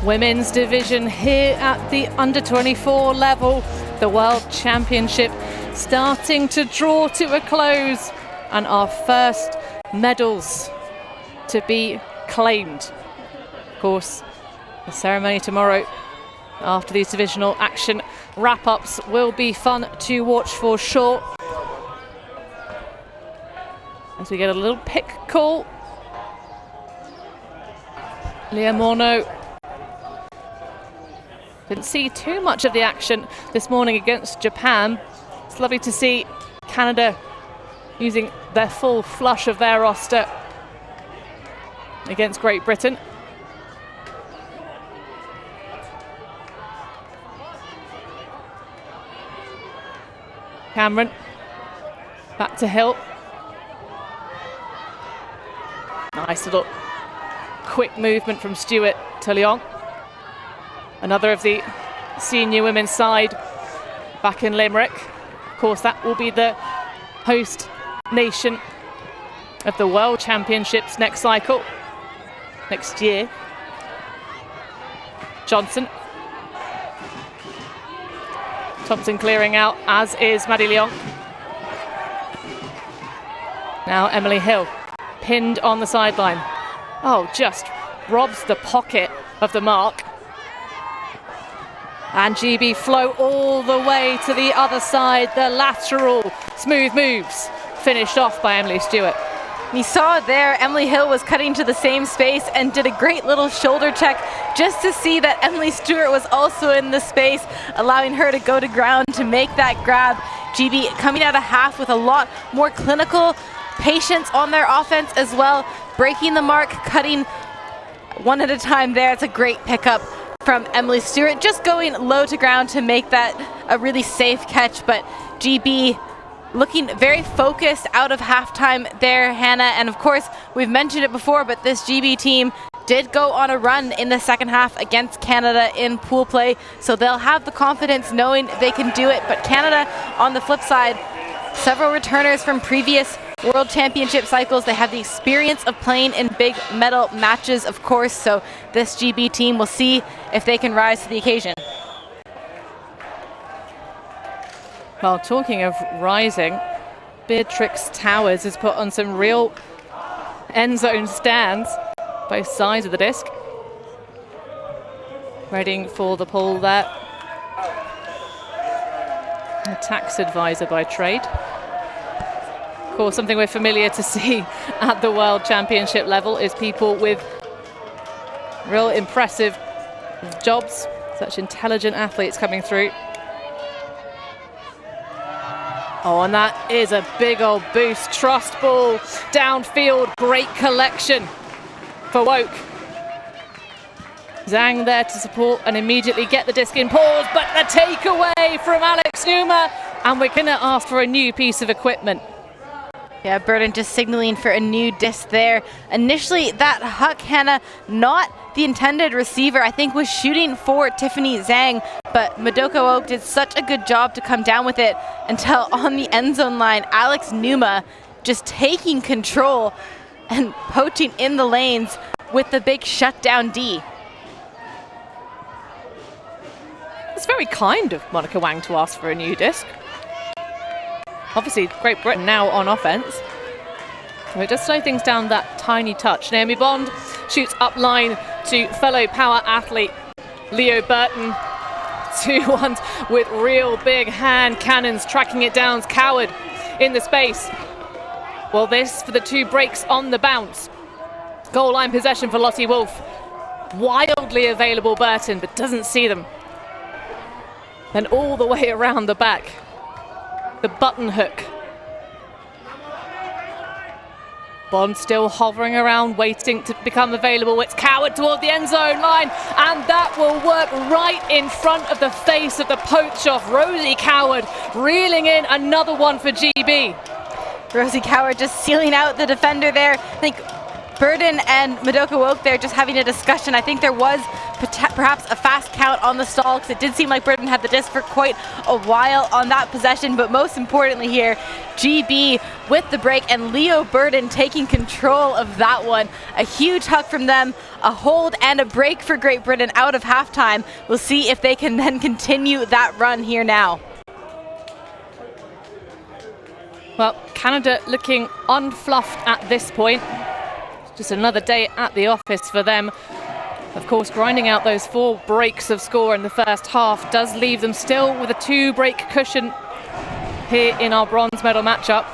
women's division here at the under-24 level. The World Championship starting to draw to a close, and our first medals to be claimed. Of course, the ceremony tomorrow after these divisional action wrap-ups will be fun to watch for sure. As we get a little pick call. Leah Morneau didn't see too much of the action this morning against Japan. It's lovely to see Canada using their full flush of their roster against Great Britain. Cameron, back to Hill. Nice little quick movement from Stewart to Leong. Another of the senior women's side back in Limerick. Of course, that will be the host nation of the World Championships next cycle, next year. Johnson. Thompson clearing out, as is Maddie Leong. Now Emily Hill, pinned on the sideline. Oh, just robs the pocket of the mark. And GB flow all the way to the other side. The lateral smooth moves, finished off by Emily Stewart. You saw there, Emily Hill was cutting to the same space and did a great little shoulder check just to see that Emily Stewart was also in the space, allowing her to go to ground to make that grab. GB coming out of half with a lot more clinical patience on their offense as well, breaking the mark, cutting one at a time there. It's a great pickup from Emily Stewart, just going low to ground to make that a really safe catch. But GB looking very focused out of halftime there, Hannah. And of course, we've mentioned it before, but this GB team did go on a run in the second half against Canada in pool play, so they'll have the confidence knowing they can do it. But Canada, on the flip side, several returners from previous World Championship cycles. They have the experience of playing in big medal matches, of course, so this GB team will see if they can rise to the occasion. Well, talking of rising, Beatrix Towers has put on some real end zone stands, both sides of the disc. Readying for the pull there. A tax advisor by trade. Of course, something we're familiar to see at the World Championship level is people with real impressive jobs, such intelligent athletes coming through. Oh, and that is a big old boost. Trust ball, downfield, great collection for Woke. Zhang there to support and immediately get the disc in pause, but the takeaway from Alex Numa, and we're going to ask for a new piece of equipment. Yeah, Burden just signaling for a new disc there. Initially, that huck, Hannah, not the intended receiver, I think was shooting for Tiffany Zhang, but Madoka Oak did such a good job to come down with it until on the end zone line, Alex Numa just taking control and poaching in the lanes with the big shutdown D. It's very kind of Monica Wang to ask for a new disc. Obviously, Great Britain now on offense. So it does slow things down that tiny touch. Naomi Bond shoots up line to fellow power athlete Leo Burton. 2-1 with real big hand cannons tracking it down. Coward in the space. Well, this for the two breaks on the bounce. Goal line possession for Lottie Wolf. Wildly available Burton, but doesn't see them. Then all the way around the back. The button hook. Bond still hovering around, waiting to become available. It's Coward toward the end zone line, and that will work right in front of the face of the poach off. Rosie Coward reeling in another one for GB. Rosie Coward just sealing out the defender there. I think Burden and Madoka Woke there just having a discussion. I think there was perhaps a fast count on the stall because it did seem like Burden had the disc for quite a while on that possession, but most importantly here, GB with the break and Leo Burden taking control of that one. A huge hug from them, a hold and a break for Great Britain out of halftime. We'll see if they can then continue that run here now. Well, Canada looking unfluffed at this point. Just another day at the office for them. Of course, grinding out those 4 breaks of score in the first half does leave them still with a 2-break cushion here in our bronze medal matchup.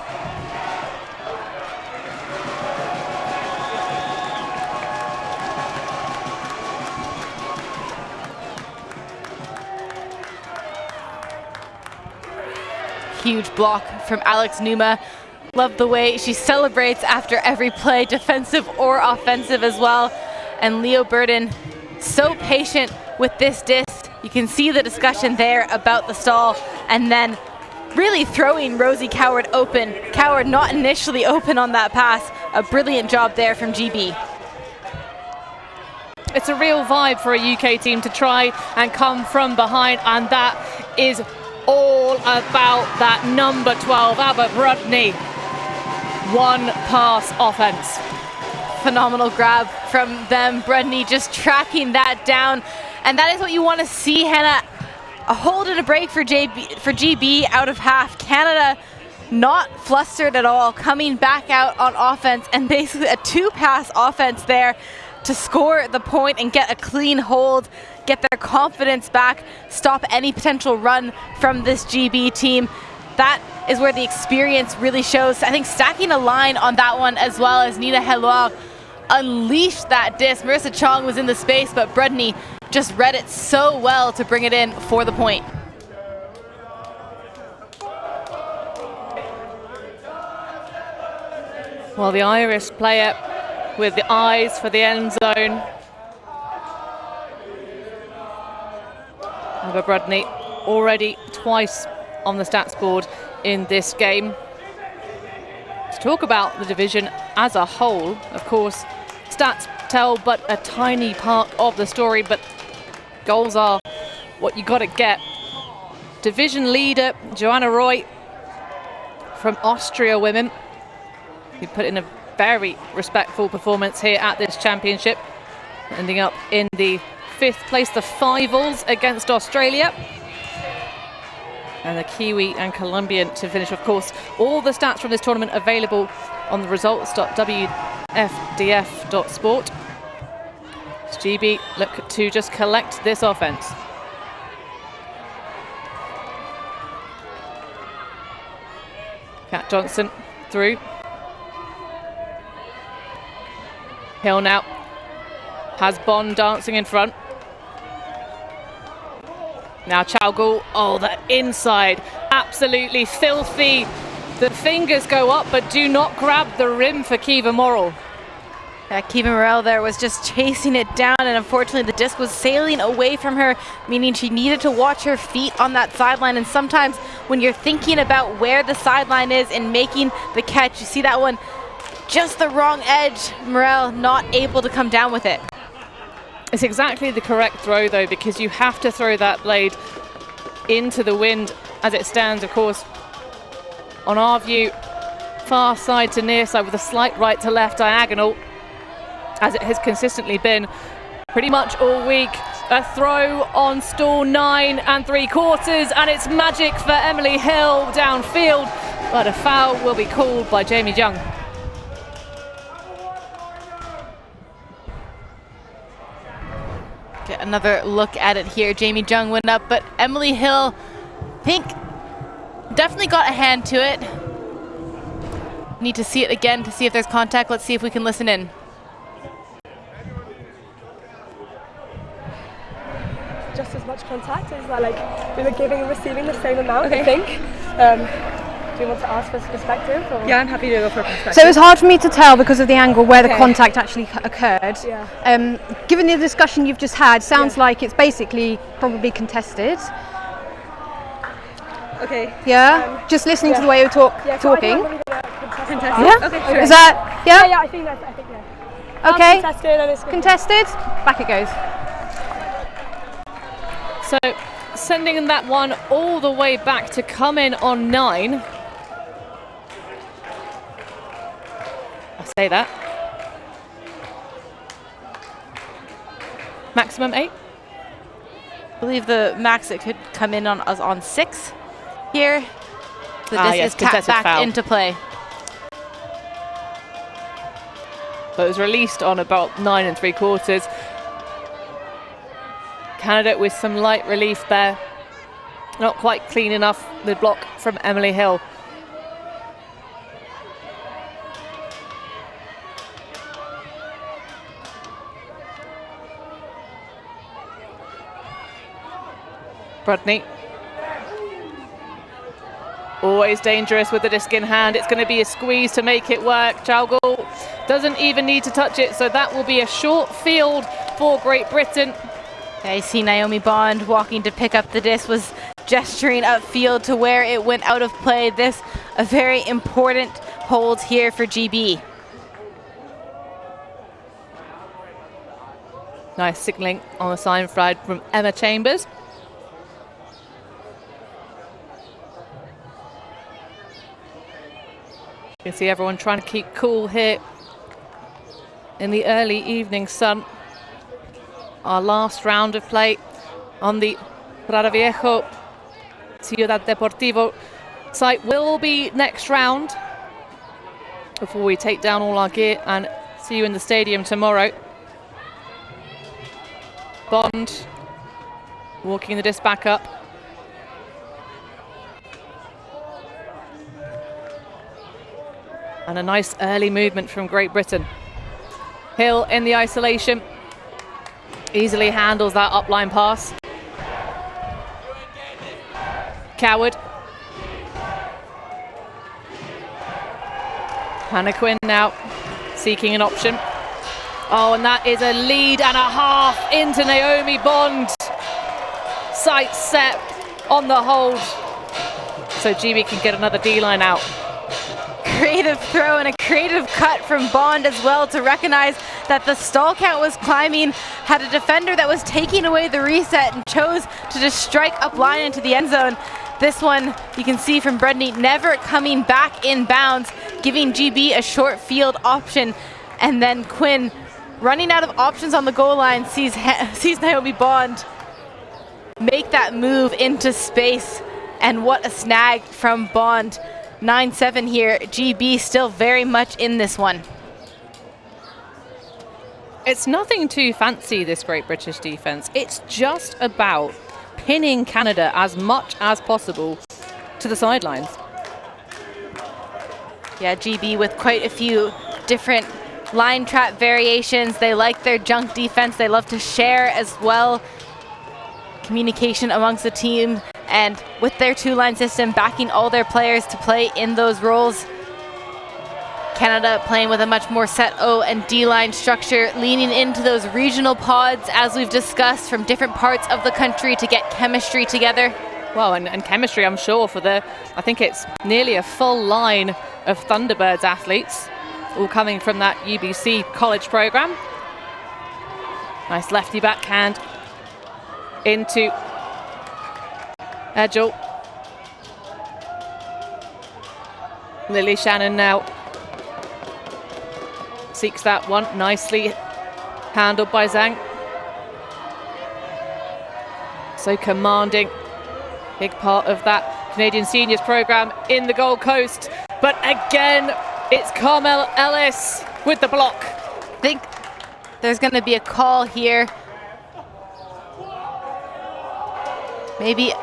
Huge block from Alex Numa. Love the way she celebrates after every play, defensive or offensive as well. And Leo Burden, so patient with this disc. You can see the discussion there about the stall, and then really throwing Rosie Coward open. Coward not initially open on that pass. A brilliant job there from GB. It's a real vibe for a UK team to try and come from behind, and that is all about that number 12, Abba Brudney. 1-pass offense. Phenomenal grab from them. Brudney just tracking that down. And that is what you want to see, Hannah. A hold and a break for GB out of half. Canada not flustered at all, coming back out on offense, and basically a 2-pass offense there to score the point and get a clean hold, get their confidence back, stop any potential run from this GB team. That is where the experience really shows. I think stacking a line on that one as well as Nina Helois unleashed that disc. Marissa Chong was in the space, but Brudney just read it so well to bring it in for the point. Well, the Irish player with the eyes for the end zone. Abba Brudney already twice on the stats board in this game. To talk about the division as a whole, of course, stats tell but a tiny part of the story, but goals are what you got to get. Division leader Joanna Roy from Austria women, who put in a very respectful performance here at this championship, ending up in the 5th place, the finals against Australia. And the Kiwi and Colombian to finish. Of course, all the stats from this tournament available on the results.wfdf.sport. GB look to just collect this offense. Kat Johnson through. Hill now has Bond dancing in front. Now Chaugul, oh, the inside, absolutely filthy. The fingers go up, but do not grab the rim for Kiva Morrell. Yeah, Kiva Morrell there was just chasing it down, and unfortunately the disc was sailing away from her, meaning she needed to watch her feet on that sideline. And sometimes when you're thinking about where the sideline is and making the catch, you see that one just the wrong edge. Morrell not able to come down with it. It's exactly the correct throw, though, because you have to throw that blade into the wind as it stands, of course. On our view, far side to near side with a slight right to left diagonal, as it has consistently been pretty much all week. A throw on stall 9 3/4, and it's magic for Emily Hill downfield, but a foul will be called by Jamie Jung. Get another look at it here. Jamie Jung went up, but Emily Hill, I think, definitely got a hand to it. Need to see it again to see if there's contact. Let's see if we can listen in. Just as much contact as that, like we were giving and receiving the same amount, okay. I think. Do you want to ask for perspective? Or? Yeah, I'm happy to go for a perspective. So it was hard for me to tell because of the angle where the contact actually occurred. Yeah. Given the discussion you've just had, sounds like it's basically probably contested. Okay. Yeah. Just listening to the way you're talking. Contested. Yeah. Okay, sure. Is that? Yeah. Yeah. I think Okay. Contested. Contested. Back it goes. So sending that one all the way back to come in on 9. I say that. Maximum 8. I believe the max it could come in on 6 here. So this yes, is tapped contested back foul. into play. But it was released on about 9 3/4. Canada with some light relief there. Not quite clean enough, the block from Emily Hill. Brudney. Always dangerous with the disc in hand. It's going to be a squeeze to make it work. Chaugul doesn't even need to touch it, so that will be a short field for Great Britain. I see Naomi Bond walking to pick up the disc, was gesturing upfield to where it went out of play. This a very important hold here for GB. Nice signalling on the sign side from Emma Chambers. You can see everyone trying to keep cool here in the early evening sun. Our last round of play on the Prado Viejo Ciudad Deportivo site will be next round before we take down all our gear and see you in the stadium tomorrow. Bond walking the disc back up. And a nice early movement from Great Britain. Hill in the isolation. Easily handles that upline pass. Coward. Hannah Quinn now seeking an option. Oh, and that is a lead and a half into Naomi Bond. Sight set on the hold. So GB can get another D-line out. Creative throw and a creative cut from Bond as well to recognize that the stall count was climbing, had a defender that was taking away the reset and chose to just strike up line into the end zone. This one you can see from Brudney never coming back in bounds, giving GB a short field option, and then Quinn running out of options on the goal line sees Naomi Bond make that move into space, and what a snag from Bond. 9-7 here. GB still very much in this one. It's nothing too fancy, this Great British defense. It's just about pinning Canada as much as possible to the sidelines. Yeah, GB with quite a few different line trap variations. They like their junk defense. They love to share as well. Communication amongst the team, and with their two-line system backing all their players to play in those roles. Canada playing with a much more set O and D-line structure, leaning into those regional pods as we've discussed from different parts of the country to get chemistry together. Well, and chemistry, I'm sure, for I think it's nearly a full line of Thunderbirds athletes, all coming from that UBC college program. Nice lefty backhand into Edgell. Lily Shannon now seeks that one, nicely handled by Zhang. So commanding, big part of that Canadian Seniors program in the Gold Coast. But again, it's Carmel Ellis with the block. I think there's going to be a call here. Maybe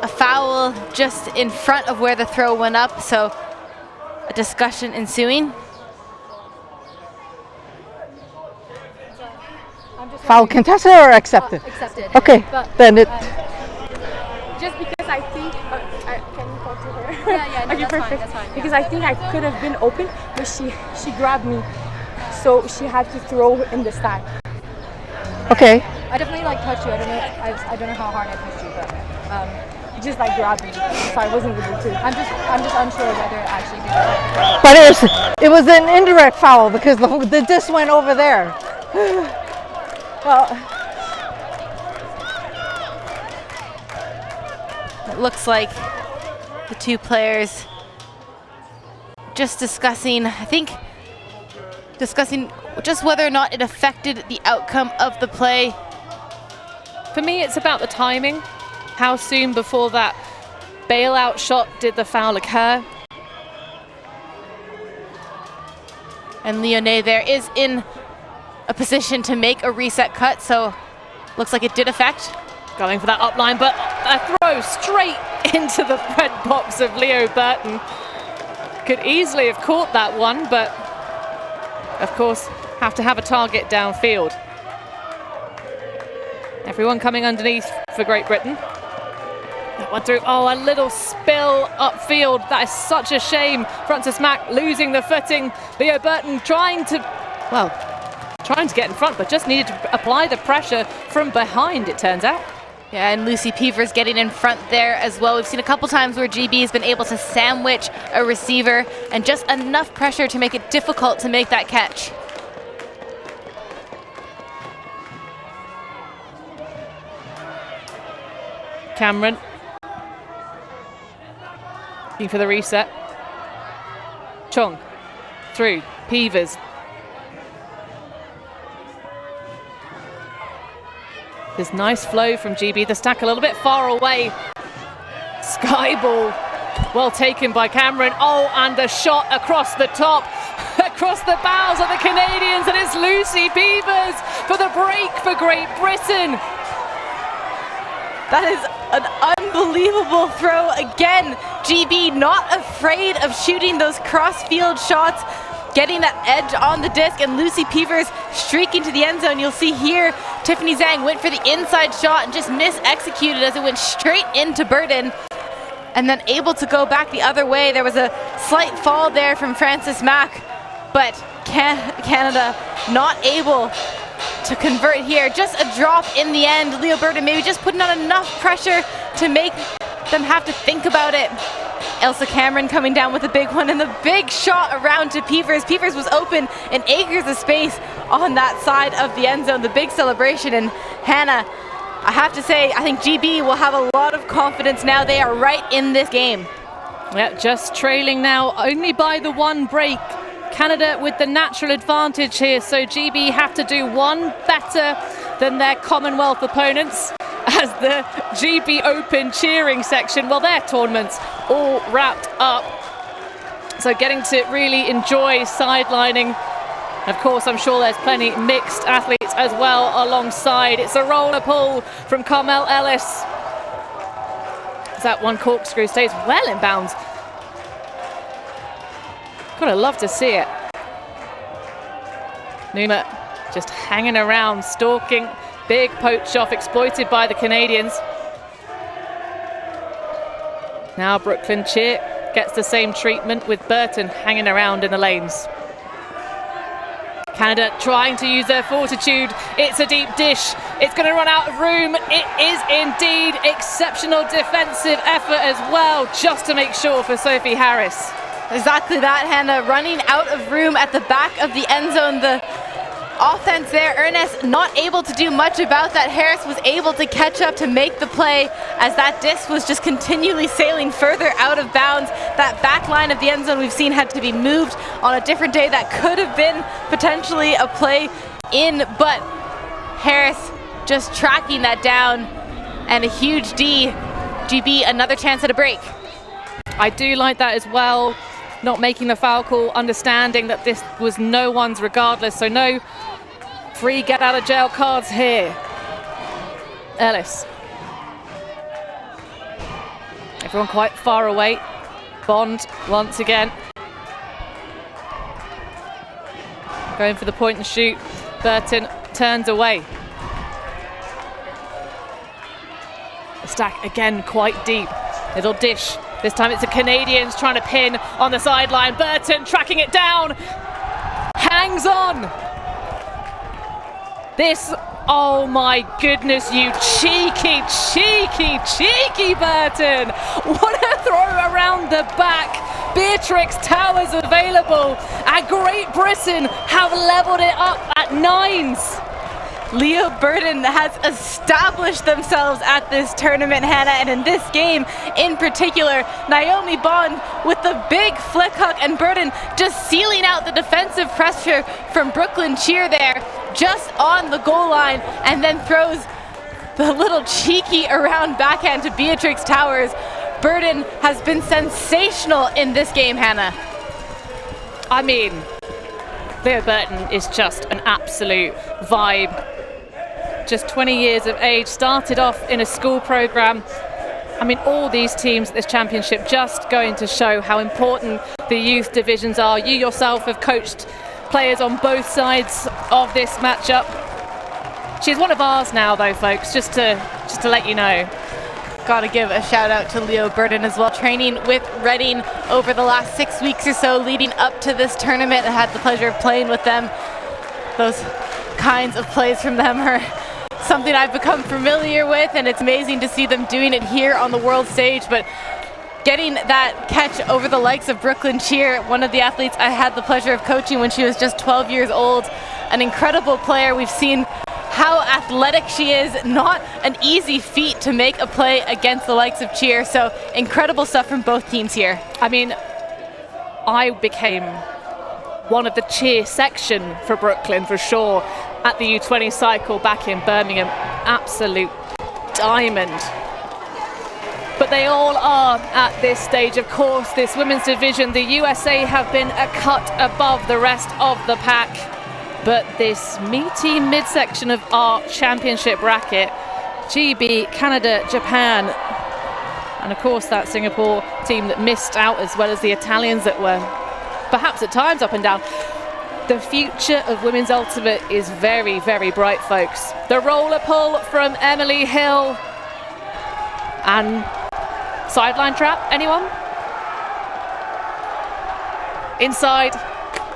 a foul just in front of where the throw went up, so a discussion ensuing. Foul contested or accepted? Accepted. Okay, But, then it. just because I think, can you talk to her? Yeah, no, okay, that's perfect. fine, that's fine. Because I think I could have been open, but she grabbed me, so she had to throw in the stack. Okay. I definitely touched you. I don't know how hard I pushed you, but just like grabbed me, so I wasn't able to. I'm just unsure whether it actually did that. But it was an indirect foul because the disc went over there. Well, it looks like the two players just discussing just whether or not it affected the outcome of the play. For me, it's about the timing. How soon before that bailout shot did the foul occur? And Lyonnais there is in a position to make a reset cut, so looks like it did affect. Going for that up line, but a throw straight into the red box of Leo Burton. Could easily have caught that one, but of course have to have a target downfield. Everyone coming underneath for Great Britain. That one through, oh, a little spill upfield. That is such a shame. Francis Mack losing the footing. Leo Burton trying to get in front, but just needed to apply the pressure from behind, it turns out. Yeah, and Lucy Peevers getting in front there as well. We've seen a couple times where GB has been able to sandwich a receiver and just enough pressure to make it difficult to make that catch. Cameron looking for the reset. Chong through, Peevers. There's nice flow from GB. The stack a little bit far away. Sky ball, well taken by Cameron. Oh, and the shot across the top, across the bows of the Canadians, and it's Lucy Peevers for the break for Great Britain. That is an unbelievable throw again. GB not afraid of shooting those cross-field shots, getting that edge on the disc, and Lucy Peevers streaking to the end zone. You'll see here, Tiffany Zhang went for the inside shot and just mis-executed as it went straight into Burton, and then able to go back the other way. There was a slight fall there from Francis Mack, but Canada not able to convert here. Just a drop in the end. Leo Burton maybe just putting on enough pressure to make them have to think about it. Elsa Cameron coming down with a big one, and the big shot around to Peevers. Peevers was open and acres of space on that side of the end zone. The big celebration, and Hannah, I have to say, I think GB will have a lot of confidence now. They are right in this game. Yeah, just trailing now only by the one break. Canada with the natural advantage here, so GB have to do one better than their Commonwealth opponents. As the GB Open cheering section, well, their tournament's all wrapped up. So getting to really enjoy sidelining. Of course, I'm sure there's plenty mixed athletes as well alongside. It's a roller pull from Carmel Ellis. That one corkscrew stays well in bounds. Gotta love to see it. Numa just hanging around, stalking. Big poach off exploited by the Canadians. Now Brooklyn Cheer gets the same treatment with Burton hanging around in the lanes. Canada trying to use their fortitude. It's a deep dish. It's going to run out of room. It is indeed exceptional defensive effort as well, just to make sure for Sophie Harris. Exactly that, Hannah. Running out of room at the back of the end zone. The offense there, Ernest not able to do much about that. Harris was able to catch up to make the play as that disc was just continually sailing further out of bounds. That back line of the end zone we've seen had to be moved on a different day. That could have been potentially a play in, but Harris just tracking that down, and a huge D. GB another chance at a break. I do like that as well. Not making the foul call, understanding that this was no one's regardless, so no free get out of jail cards here. Ellis. Everyone quite far away. Bond once again. Going for the point and shoot. Burton turns away. The stack again quite deep. Little dish. This time it's the Canadians trying to pin on the sideline. Burton tracking it down. Hangs on. This Oh my goodness, you cheeky, cheeky, cheeky Burton. What a throw around the back. Beatrix Towers available, and Great Britain have leveled it up at 9s. Leo Burton has established themselves at this tournament, Hannah, and in this game in particular, Naomi Bond with the big flick hook, and Burton just sealing out the defensive pressure from Brooklyn Cheer there, just on the goal line, and then throws the little cheeky around backhand to Beatrix Towers. Burton has been sensational in this game, Hannah. I mean, Leo Burton is just an absolute vibe. Just 20 years of age, started off in a school program. I mean, all these teams at this championship just going to show how important the youth divisions are. You yourself have coached players on both sides of this matchup. She's one of ours now, though, folks, just to let you know. Gotta give a shout out to Leo Burton as well, training with Reading over the last 6 weeks or so leading up to this tournament. I had the pleasure of playing with them. Those kinds of plays from them are something I've become familiar with, and it's amazing to see them doing it here on the world stage. But getting that catch over the likes of Brooklyn Cheer, one of the athletes I had the pleasure of coaching when she was just 12 years old, an incredible player. We've seen how athletic she is, not an easy feat to make a play against the likes of Cheer. So incredible stuff from both teams here. I mean, I became one of the cheer section for Brooklyn for sure at the U20 cycle back in Birmingham. Absolute diamond. But they all are at this stage. Of course, this women's division, the USA have been a cut above the rest of the pack. But this meaty midsection of our championship bracket, GB, Canada, Japan, and of course that Singapore team that missed out, as well as the Italians that were perhaps at times up and down. The future of women's ultimate is very, very bright, folks. The roller pull from Emily Hill. And sideline trap, anyone? Inside,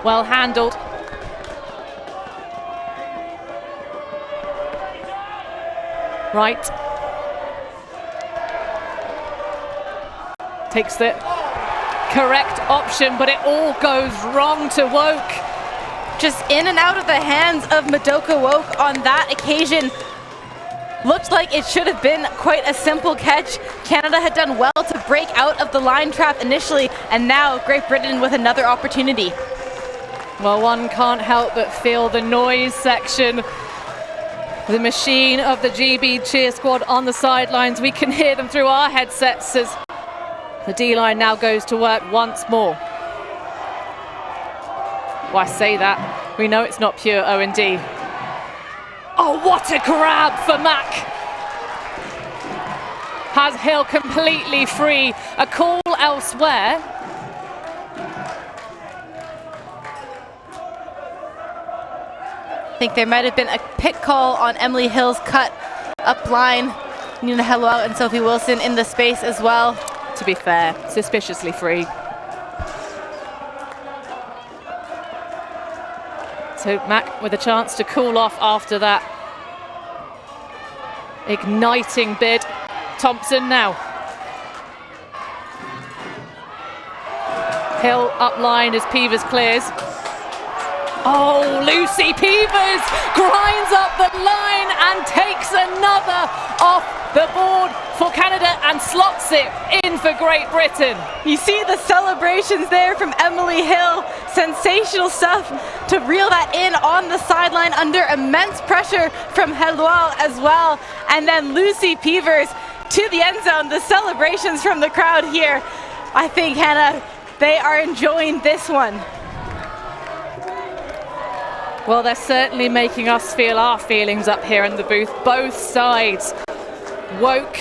well handled. Right. Takes the correct option, but it all goes wrong to Woke. Just in and out of the hands of Madoka Woke on that occasion. Looked like it should have been quite a simple catch. Canada had done well to break out of the line trap initially, and now Great Britain with another opportunity. Well, one can't help but feel the noise section. The machine of the GB cheer squad on the sidelines. We can hear them through our headsets as the D-line now goes to work once more. Well, I say that, we know it's not pure O&D. Oh, what a grab for Mac! Has Hill completely free. A call elsewhere. I think there might have been a pick call on Emily Hill's cut up line. Nina Hello and Sophie Wilson in the space as well. To be fair, suspiciously free. So Mac with a chance to cool off after that igniting bid. Thompson now. Hill up line as Peevers clears. Oh, Lucy Peevers grinds up the line and takes another off the board for Canada and slots it in for Great Britain. You see the celebrations there from Emily Hill. Sensational stuff to reel that in on the sideline under immense pressure from Helwal as well. And then Lucy Peevers to the end zone. The celebrations from the crowd here. I think, Hannah, they are enjoying this one. Well, they're certainly making us feel our feelings up here in the booth. Both sides. Woke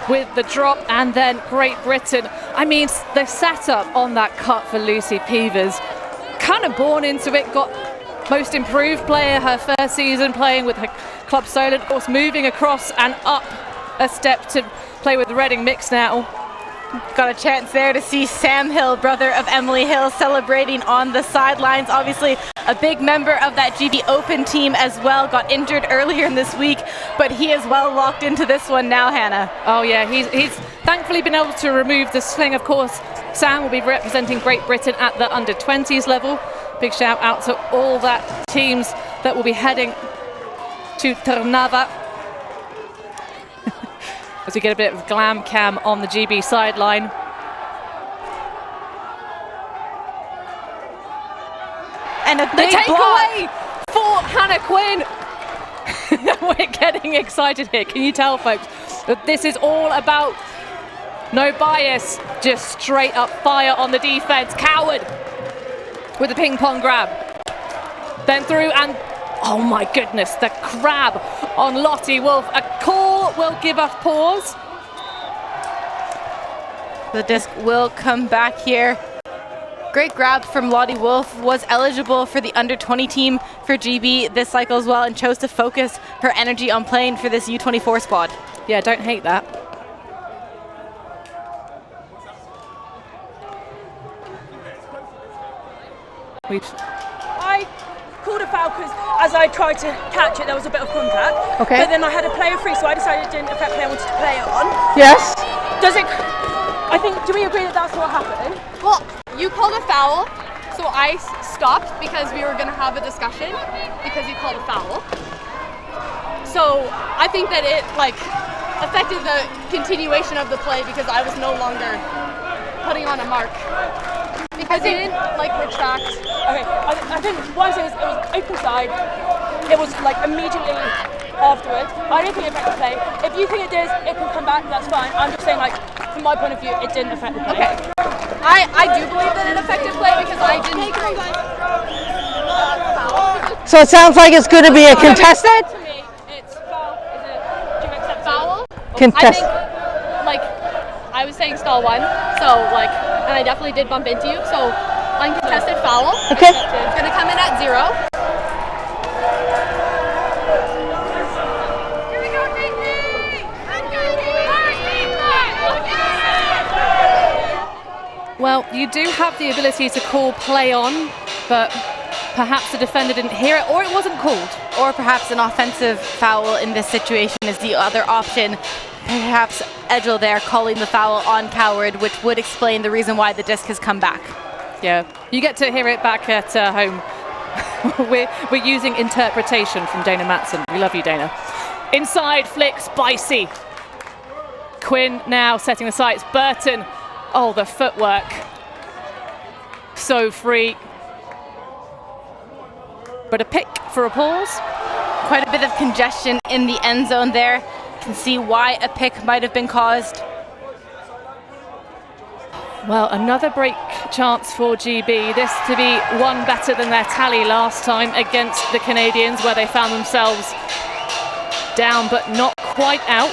with the drop, and then Great Britain. I mean, the setup on that cut for Lucy Peevers, kind of born into it, got most improved player her first season playing with her club Solent, of course moving across and up a step to play with Reading Mix now. Got a chance there to see Sam Hill, brother of Emily Hill, celebrating on the sidelines. Obviously a big member of that GB Open team as well. Got injured earlier in this week, but he is well locked into this one now, Hannah. Oh yeah, he's thankfully been able to remove the sling. Of course, Sam will be representing Great Britain at the under-20s level. Big shout out to all that teams that will be heading to Trnava. As we get a bit of glam cam on the GB sideline. And a The big block. takeaway for Hannah Quinn. We're getting excited here. Can you tell, folks, that this is all about no bias, just straight up fire on the defense. Coward with the ping pong grab. Then through and oh my goodness, the crab on Lottie Wolf. A call will give us pause. The disc will come back here. Great grab from Lottie Wolf. Was eligible for the under-20 team for GB this cycle as well and chose to focus her energy on playing for this U24 squad. Yeah, don't hate that. I called a foul because as I tried to catch it, there was a bit of contact. Okay. But then I had a player free, so I decided it didn't affect play I wanted to play it on. Yes. Does it? I think. Do we agree that that's what happened? Well, you called a foul, so I stopped because we were going to have a discussion because you called a foul. So I think that it affected the continuation of the play because I was no longer putting on a mark. Because it didn't retract. Okay, I think what I'm saying is it was open side. It was immediately afterwards. I don't think it affected the play. If you think it does, it can come back, that's fine. I'm just saying from my point of view, it didn't affect the play. Okay. I do believe that it affected play because I didn't So it sounds like it's going to be a contested? To me, it's foul. Is it? Do you accept foul? Contest. I think, I was saying stall one, so and I definitely did bump into you, so uncontested foul. Okay. It's gonna come in at 0. Here we go, Well, you do have the ability to call play on, but perhaps the defender didn't hear it or it wasn't called. Or perhaps an offensive foul in this situation is the other option. Perhaps Edgel there calling the foul on Coward, which would explain the reason why the disc has come back. Yeah, you get to hear it back at home. we're using interpretation from Dana Matson. We love you, Dana. Inside flick, spicy. Quinn now setting the sights. Burton, oh, the footwork. So free. But a pick for a pause. Quite a bit of congestion in the end zone there. Can see why a pick might have been caused. Well, another break chance for GB. This to be one better than their tally last time against the Canadians, where they found themselves down but not quite out.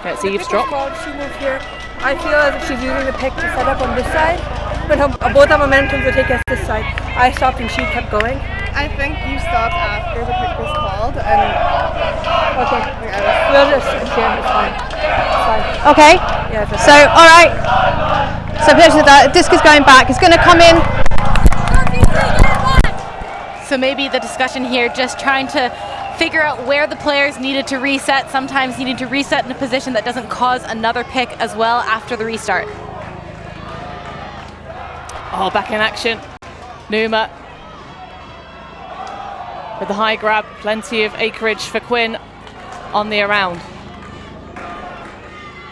Let's eavesdrop. She moved here. I feel as if she's using the pick to set up on this side, but both our momentums would take us this side. I stopped and she kept going. I think you stopped after the pick was called, and Okay, we'll just sit here. It's fine. It's fine. Okay. Yeah. So, all right. So, the disc is going back. It's going to come in. So maybe the discussion here just trying to figure out where the players needed to reset, sometimes needing to reset in a position that doesn't cause another pick as well after the restart. Oh, back in action. Numa with the high grab, plenty of acreage for Quinn on the around.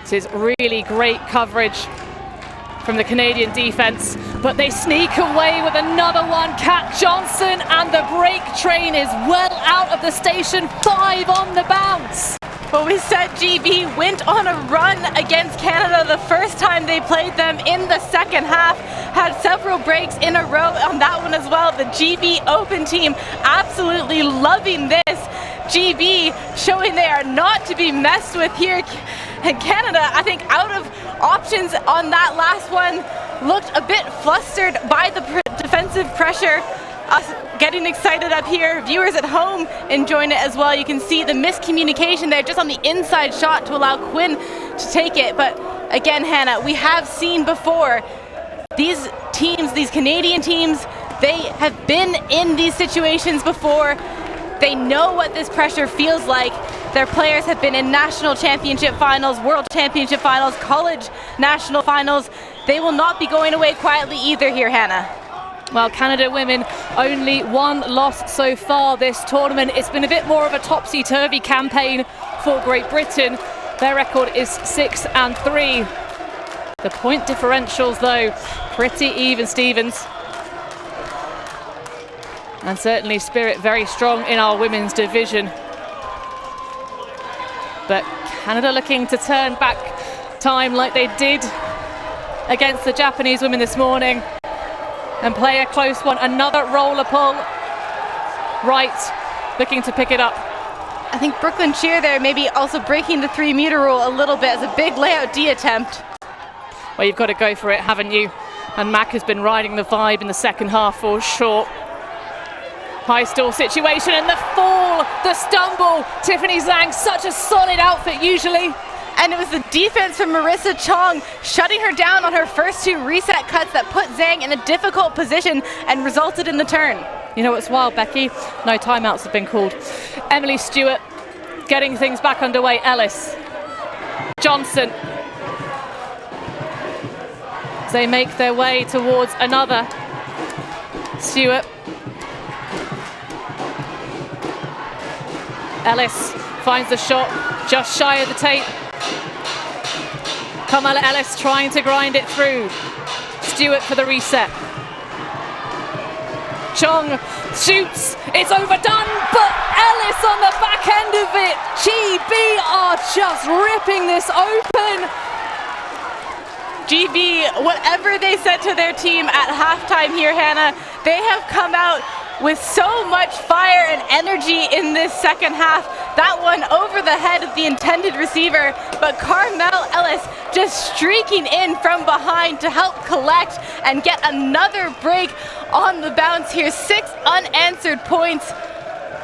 This is really great coverage from the Canadian defense, but they sneak away with another one. Kat Johnson, and the break train is well out of the station. 5 on the bounce. But we said GB went on a run against Canada the first time they played them in the second half. Had several breaks in a row on that one as well. The GB Open team absolutely loving this. GB showing they are not to be messed with here. And Canada, I think, out of options on that last one, looked a bit flustered by the defensive pressure. getting excited up here. Viewers at home enjoying it as well. You can see the miscommunication there just on the inside shot to allow Quinn to take it. But again, Hannah, we have seen before these teams, these Canadian teams, they have been in these situations before. They know what this pressure feels like. Their players have been in national championship finals, world championship finals, college national finals. They will not be going away quietly either here, Hannah. Well, Canada women only one loss so far this tournament. It's been a bit more of a topsy-turvy campaign for Great Britain. Their record is 6-3. The point differentials, though, pretty even, Stevens. And certainly spirit very strong in our women's division. But Canada looking to turn back time like they did against the Japanese women this morning and play a close one. Another roller pull. Right, looking to pick it up. I think Brooklyn Cheer there maybe also breaking the 3-meter rule a little bit as a big layout D attempt. Well, you've got to go for it, haven't you? And Mac has been riding the vibe in the second half for sure. High stall situation and the fall, the stumble. Tiffany Zhang, such a solid outfit usually. And it was the defense from Marissa Chong shutting her down on her first 2 reset cuts that put Zhang in a difficult position and resulted in the turn. You know what's wild, Becky? No timeouts have been called. Emily Stewart getting things back underway. Ellis. Johnson. As they make their way towards another. Stewart. Ellis finds the shot just shy of the tape. Kamala Ellis trying to grind it through. Stewart for the reset. Chong shoots, it's overdone, but Ellis on the back end of it. GB are just ripping this open. GB, whatever they said to their team at halftime here, Hannah, they have come out with so much fire and energy in this second half. That one over the head of the intended receiver, but Carmel Ellis just streaking in from behind to help collect and get another break on the bounce here. 6 unanswered points,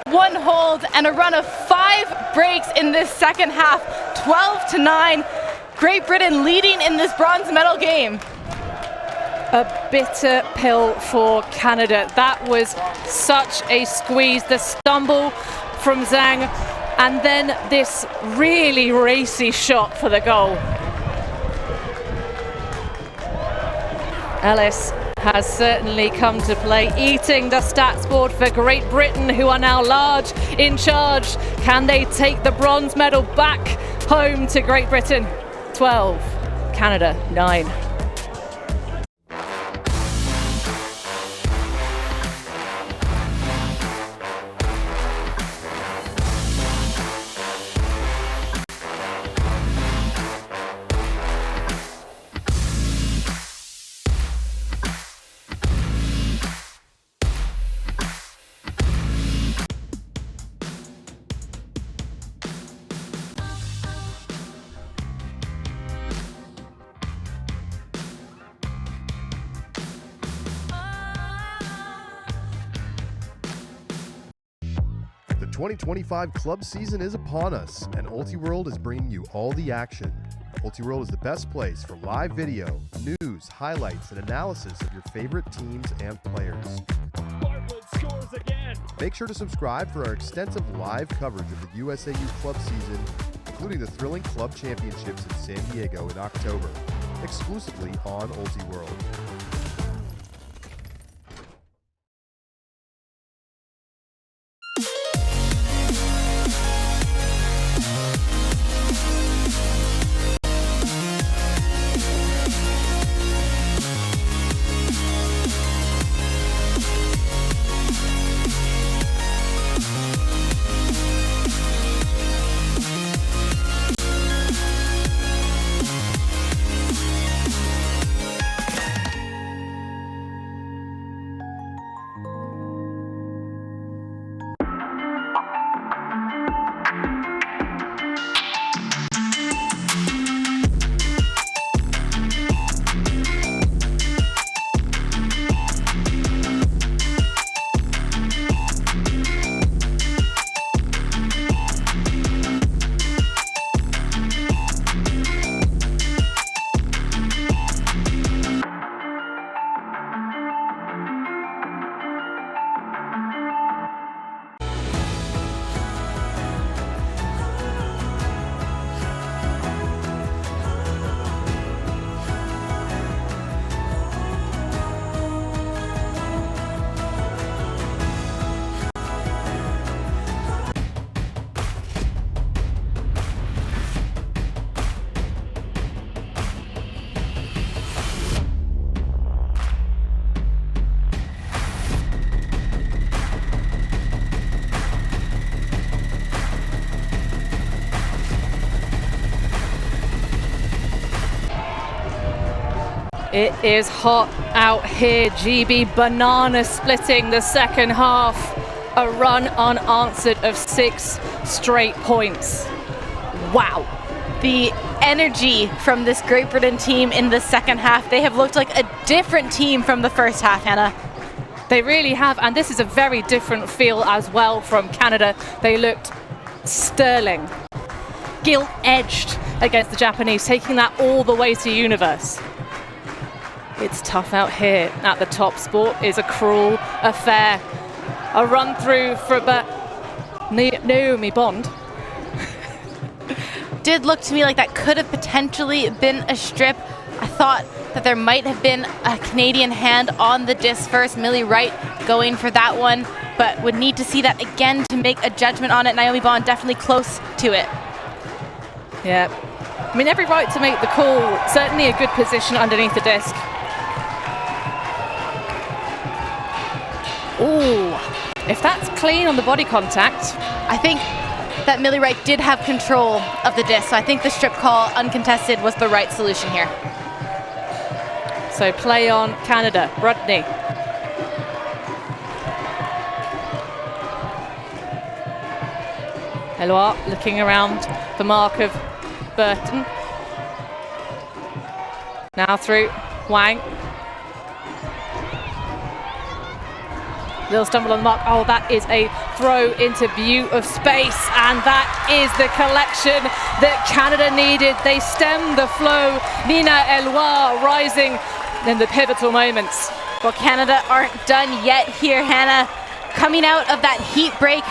1 hold, and a run of 5 breaks in this second half, 12-9. Great Britain leading in this bronze medal game. A bitter pill for Canada. That was such a squeeze. The stumble from Zhang, and then this really racy shot for the goal. Ellis has certainly come to play, eating the stats board for Great Britain, who are now large in charge. Can they take the bronze medal back home to Great Britain? 12, Canada 9. The 2025 club season is upon us, and Ultiworld is bringing you all the action. Ultiworld is the best place for live video, news, highlights, and analysis of your favorite teams and players. Bartlett scores again. Make sure to subscribe for our extensive live coverage of the USAU club season, including the thrilling club championships in San Diego in October, exclusively on Ultiworld. It is hot out here. GB banana splitting the second half. A run unanswered of 6 straight points. Wow. The energy from this Great Britain team in the second half, they have looked like a different team from the first half, Hannah. They really have, and this is a very different feel as well from Canada. They looked sterling, gilt-edged against the Japanese, taking that all the way to Universe. It's tough out here at the top. Sport is a cruel affair. A run through for Naomi Bond. Did look to me like that could have potentially been a strip. I thought that there might have been a Canadian hand on the disc first. Millie Wright going for that one, but would need to see that again to make a judgment on it. Naomi Bond definitely close to it. Yeah, I mean, every right to make the call. Certainly a good position underneath the disc. Ooh, if that's clean on the body contact. I think that Millie Wright did have control of the disc, so I think the strip call uncontested was the right solution here. So play on Canada. Rodney. Eloire looking around the mark of Burton. Now through Wang. Little stumble on the mark. Oh, that is a throw into view of space, and that is the collection that Canada needed. They stemmed the flow. Nina Eloire rising in the pivotal moments. Well, Canada aren't done yet here, Hannah. Coming out of that heat break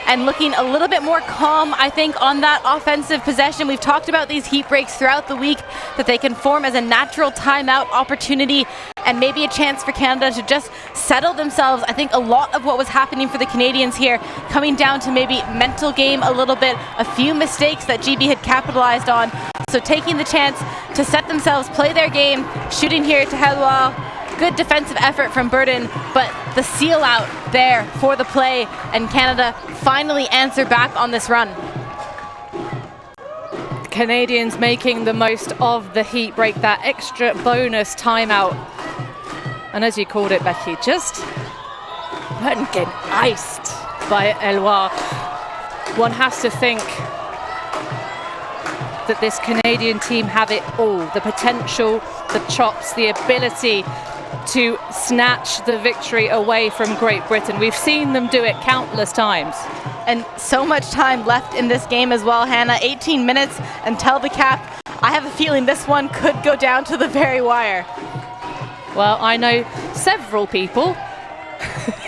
and looking a little bit more calm, I think, on that offensive possession. We've talked about these heat breaks throughout the week, that they can form as a natural timeout opportunity and maybe a chance for Canada to just settle themselves. I think a lot of what was happening for the Canadians here coming down to maybe mental game a little bit, a few mistakes that GB had capitalized on. So taking the chance to set themselves, play their game, shooting here to Helwa. Good defensive effort from Burden, but the seal out there for the play, and Canada finally answer back on this run. Canadians making the most of the heat break, that extra bonus timeout. And as you called it, Becky, just Burden getting iced by Eloire. One has to think that this Canadian team have it all. The potential, the chops, the ability to snatch the victory away from Great Britain. We've seen them do it countless times. And so much time left in this game as well, Hannah. 18 minutes until the cap. I have a feeling this one could go down to the very wire. Well, I know several people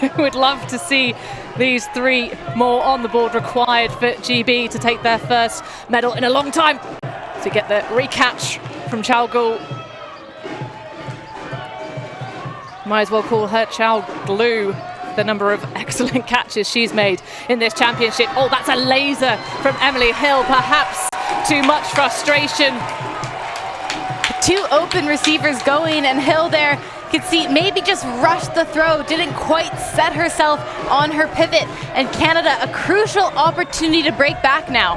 who would love to see these 3 more on the board required for GB to take their first medal in a long time, to get the recatch from Chao Gu. Might as well call her Chao Glue, the number of excellent catches she's made in this championship. Oh, that's a laser from Emily Hill, perhaps too much frustration. 2 open receivers going, and Hill there could see maybe just rushed the throw, didn't quite set herself on her pivot, and Canada a crucial opportunity to break back now.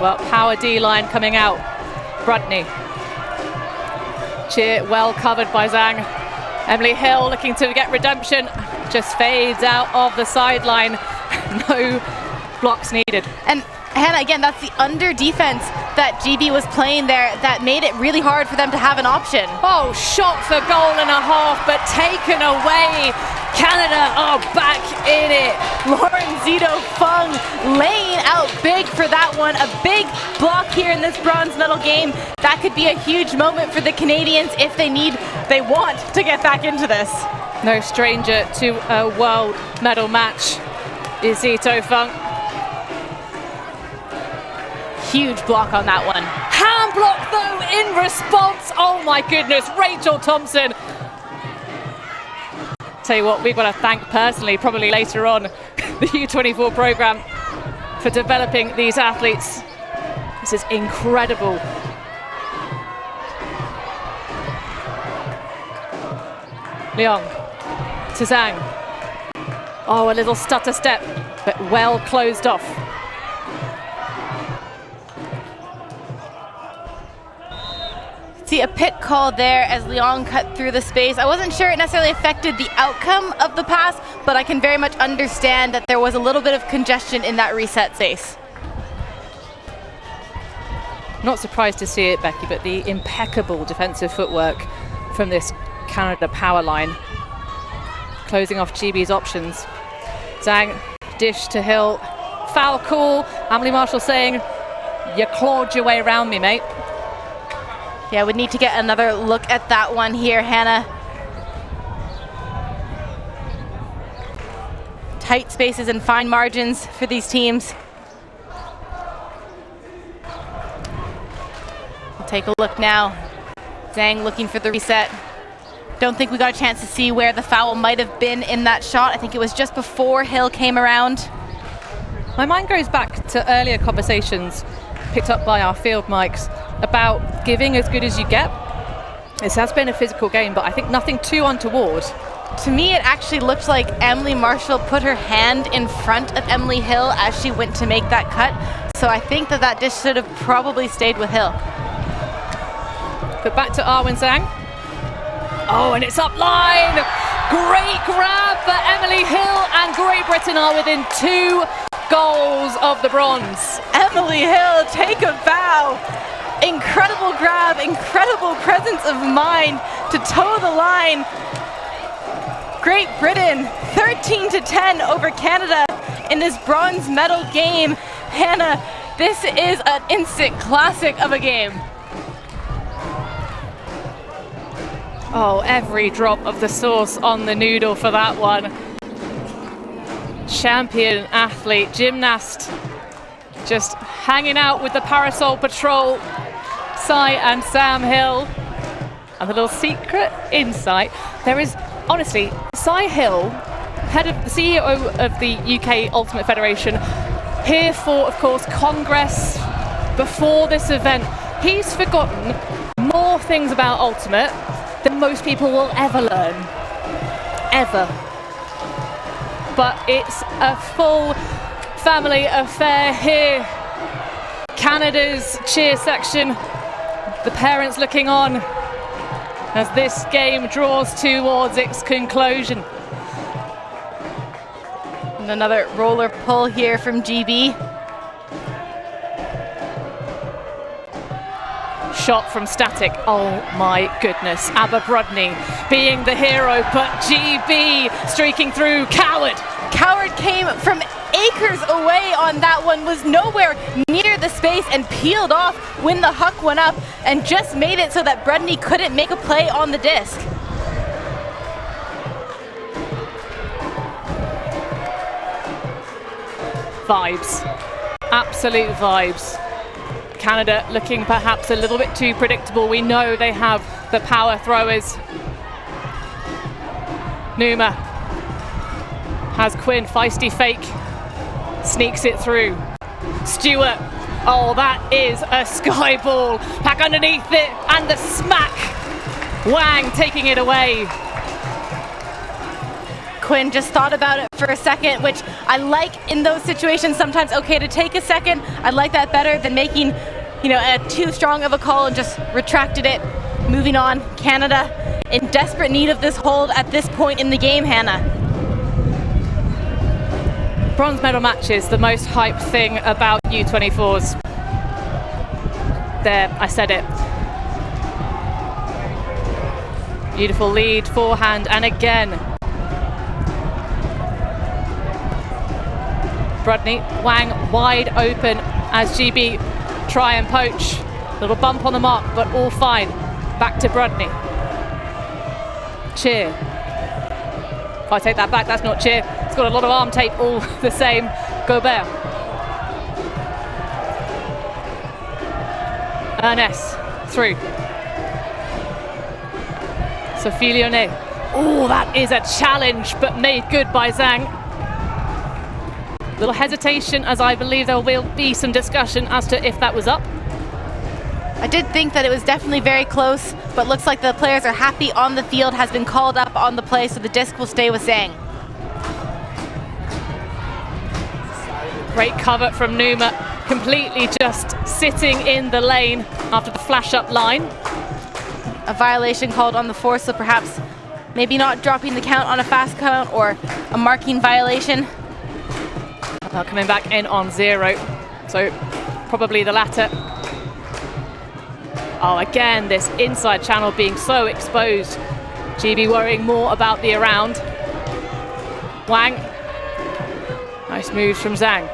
Well, power D-line coming out. Brudney. Cheer well covered by Zhang. Emily Hill looking to get redemption, just fades out of the sideline. No blocks needed. And Hannah, again, that's the under defense that GB was playing there that made it really hard for them to have an option. Oh, shot for goal and a half, but taken away. Canada are back in it. Lauren Zito Fung laying out big for that one. A big block here in this bronze medal game. That could be a huge moment for the Canadians if they want to get back into this. No stranger to a world medal match is Zito Fung. Huge block on that one. Hand block though in response. Oh my goodness, Rachel Thompson. Tell you what, we've got to thank personally, probably later on, the U24 program for developing these athletes. This is incredible. Leong to Zhang. Oh, a little stutter step, but well closed off. See a pit call there as Leon cut through the space. I wasn't sure it necessarily affected the outcome of the pass, but I can very much understand that there was a little bit of congestion in that reset space. Not surprised to see it, Becky, but the impeccable defensive footwork from this Canada power line, closing off GB's options. Zhang, dish to Hill, foul call. Emily Marshall saying, you clawed your way around me, mate. Yeah, we need to get another look at that one here, Hannah. Tight spaces and fine margins for these teams. We'll take a look now. Zhang looking for the reset. Don't think we got a chance to see where the foul might have been in that shot. I think it was just before Hill came around. My mind goes back to earlier conversations picked up by our field mics about giving as good as you get. This has been a physical game, but I think nothing too untoward. To me, it actually looked like Emily Marshall put her hand in front of Emily Hill as she went to make that cut. So I think that that dish should have probably stayed with Hill. But back to Arwen Zhang. Oh, and it's up line. Great grab for Emily Hill, and Great Britain are within 2 goals of the bronze. Emily Hill, take a bow. Incredible grab, incredible presence of mind to toe the line. Great Britain, 13-10 over Canada in this bronze medal game. Hannah, this is an instant classic of a game. Oh, every drop of the sauce on the noodle for that one. Champion athlete, gymnast, just hanging out with the Parasol Patrol, Sai and Sam Hill. And the little secret insight, there is, honestly, Sai Hill, head of the CEO of the UK Ultimate Federation, here for, of course, Congress before this event. He's forgotten more things about Ultimate than most people will ever learn, ever. But it's a full family affair here. Canada's cheer section, the parents looking on as this game draws towards its conclusion. And another roller pull here from GB. Shot from Static. Oh my goodness. Abba Brodny being the hero, but GB streaking through. Coward. Coward came from acres away on that one, was nowhere near the space and peeled off when the huck went up and just made it so that Brodny couldn't make a play on the disc. Vibes. Absolute vibes. Canada looking perhaps a little bit too predictable. We know they have the power throwers. Numa has Quinn, feisty fake, sneaks it through. Stewart, oh, that is a sky ball. Back underneath it, and the smack. Wang taking it away. Quinn just thought about it for a second, which I like in those situations. Sometimes okay to take a second. I like that better than making, too strong of a call and just retracted it. Moving on, Canada in desperate need of this hold at this point in the game, Hannah. Bronze medal matches, the most hype thing about U24s. There, I said it. Beautiful lead, forehand, and again. Brodny, Wang wide open as GB try and poach. Little bump on the mark, but all fine. Back to Brodny. Cheer. If I take that back, that's not cheer. It's got a lot of arm tape all the same. Gobert. Ernest, through. Sophie Lyonnais. Oh, that is a challenge, but made good by Zhang. Little hesitation, as I believe there will be some discussion as to if that was up. I did think that it was definitely very close, but looks like the players are happy on the field, has been called up on the play, so the disc will stay with Zhang. Great cover from Numa, completely just sitting in the lane after the flash up line. a violation called on the four, so perhaps maybe not dropping the count on a fast count or a marking violation. Coming back in on 0, so probably the latter. Oh, again, this inside channel being so exposed. GB worrying more about the around. Wang. Nice moves from Zhang.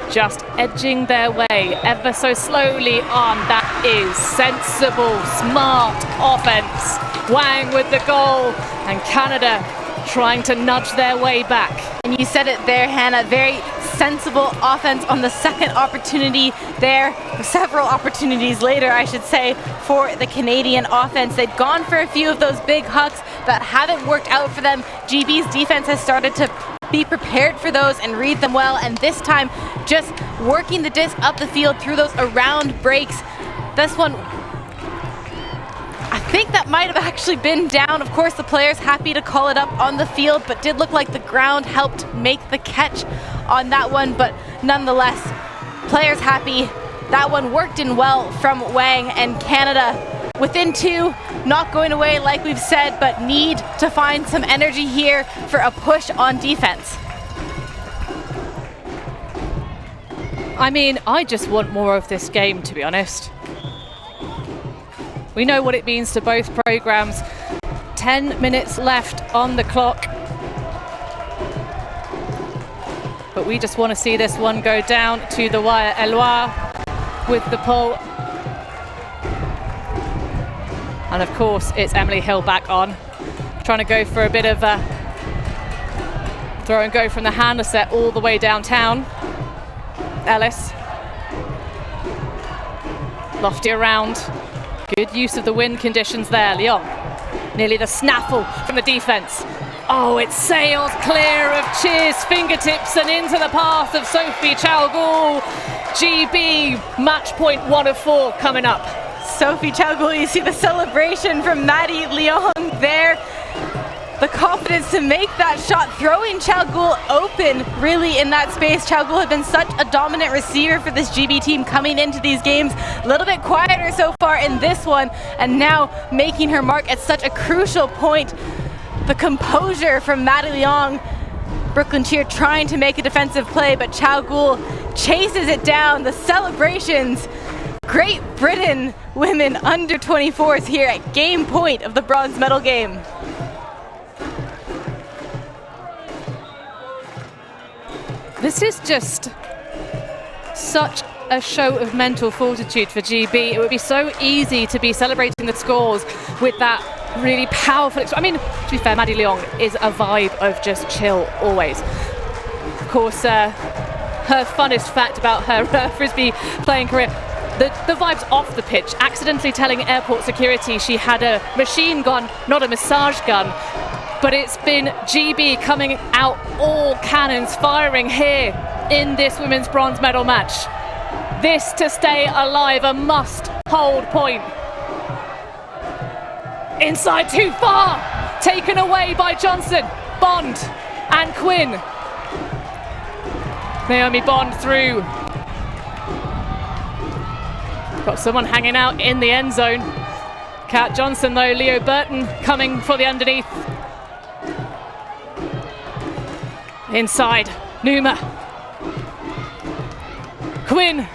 Just edging their way ever so slowly on. That is sensible, smart offense. Wang with the goal, and Canada trying to nudge their way back. And you said it there, Hannah, very sensible offense on the second opportunity there, several opportunities later, I should say, for the Canadian offense. They'd gone for a few of those big hucks that haven't worked out for them. GB's defense has started to be prepared for those and read them well, and this time just working the disc up the field through those around breaks. This one, I think that might have actually been down. Of course, the players happy to call it up on the field, but did look like the ground helped make the catch on that one. But nonetheless, players happy. That one worked in well from Wang, and Canada within 2, not going away like we've said, but need to find some energy here for a push on defense. I mean, I just want more of this game, to be honest. We know what it means to both programs. 10 minutes left on the clock. But we just want to see this one go down to the wire. Eloire with the pull. And of course, it's Emily Hill back on. Trying to go for a bit of a throw and go from the hander set all the way downtown. Ellis. Lofty around. Good use of the wind conditions there. Lyon. Nearly the snaffle from the defense. Oh, it sails clear of Cheer's fingertips and into the path of Sophie Chaougou. GB, match point 1 of 4 coming up. Sophie Chaougou, you see the celebration from Maddie Lyon there. The confidence to make that shot, throwing Chaougou open really in that space. Chaougou had been such a dominant receiver for this GB team coming into these games. A little bit quieter so far in this one, and now making her mark at such a crucial point. The composure from Maddie Lyon. Brooklyn Cheer trying to make a defensive play, but Chaougou chases it down. The celebrations. Great Britain women under 24s here at game point of the bronze medal game. This is just such a show of mental fortitude for GB. It would be so easy to be celebrating the scores with that really powerful. I mean, to be fair, Maddie Lyon is a vibe of just chill always. Of course, her funnest fact about her Frisbee playing career, the vibes off the pitch, accidentally telling airport security she had a machine gun, not a massage gun. But it's been GB coming out all cannons firing here in this women's bronze medal match. This to stay alive, a must-hold point. Inside too far, taken away by Johnson, Bond and Quinn. Naomi Bond through. Got someone hanging out in the end zone. Kat Johnson though, Leo Burton coming for the underneath. Inside, Numa. Quinn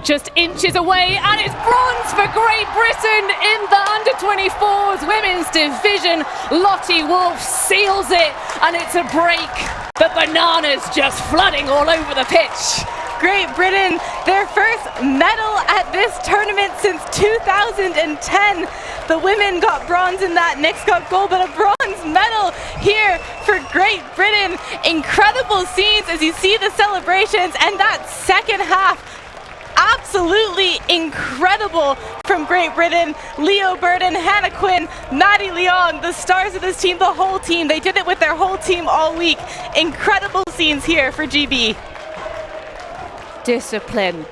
just inches away, and it's bronze for Great Britain in the under-24s women's division. Lottie Wolf seals it, and it's a break. The bananas just flooding all over the pitch. Great Britain, their first medal at this tournament since 2010. The women got bronze in that, Nick's got gold, but a bronze medal here for Great Britain. Incredible scenes as you see the celebrations, and that second half, absolutely incredible from Great Britain. Leo Burton, Hannah Quinn, Maddie Lyon, the stars of this team, the whole team. They did it with their whole team all week. Incredible scenes here for GB. Discipline,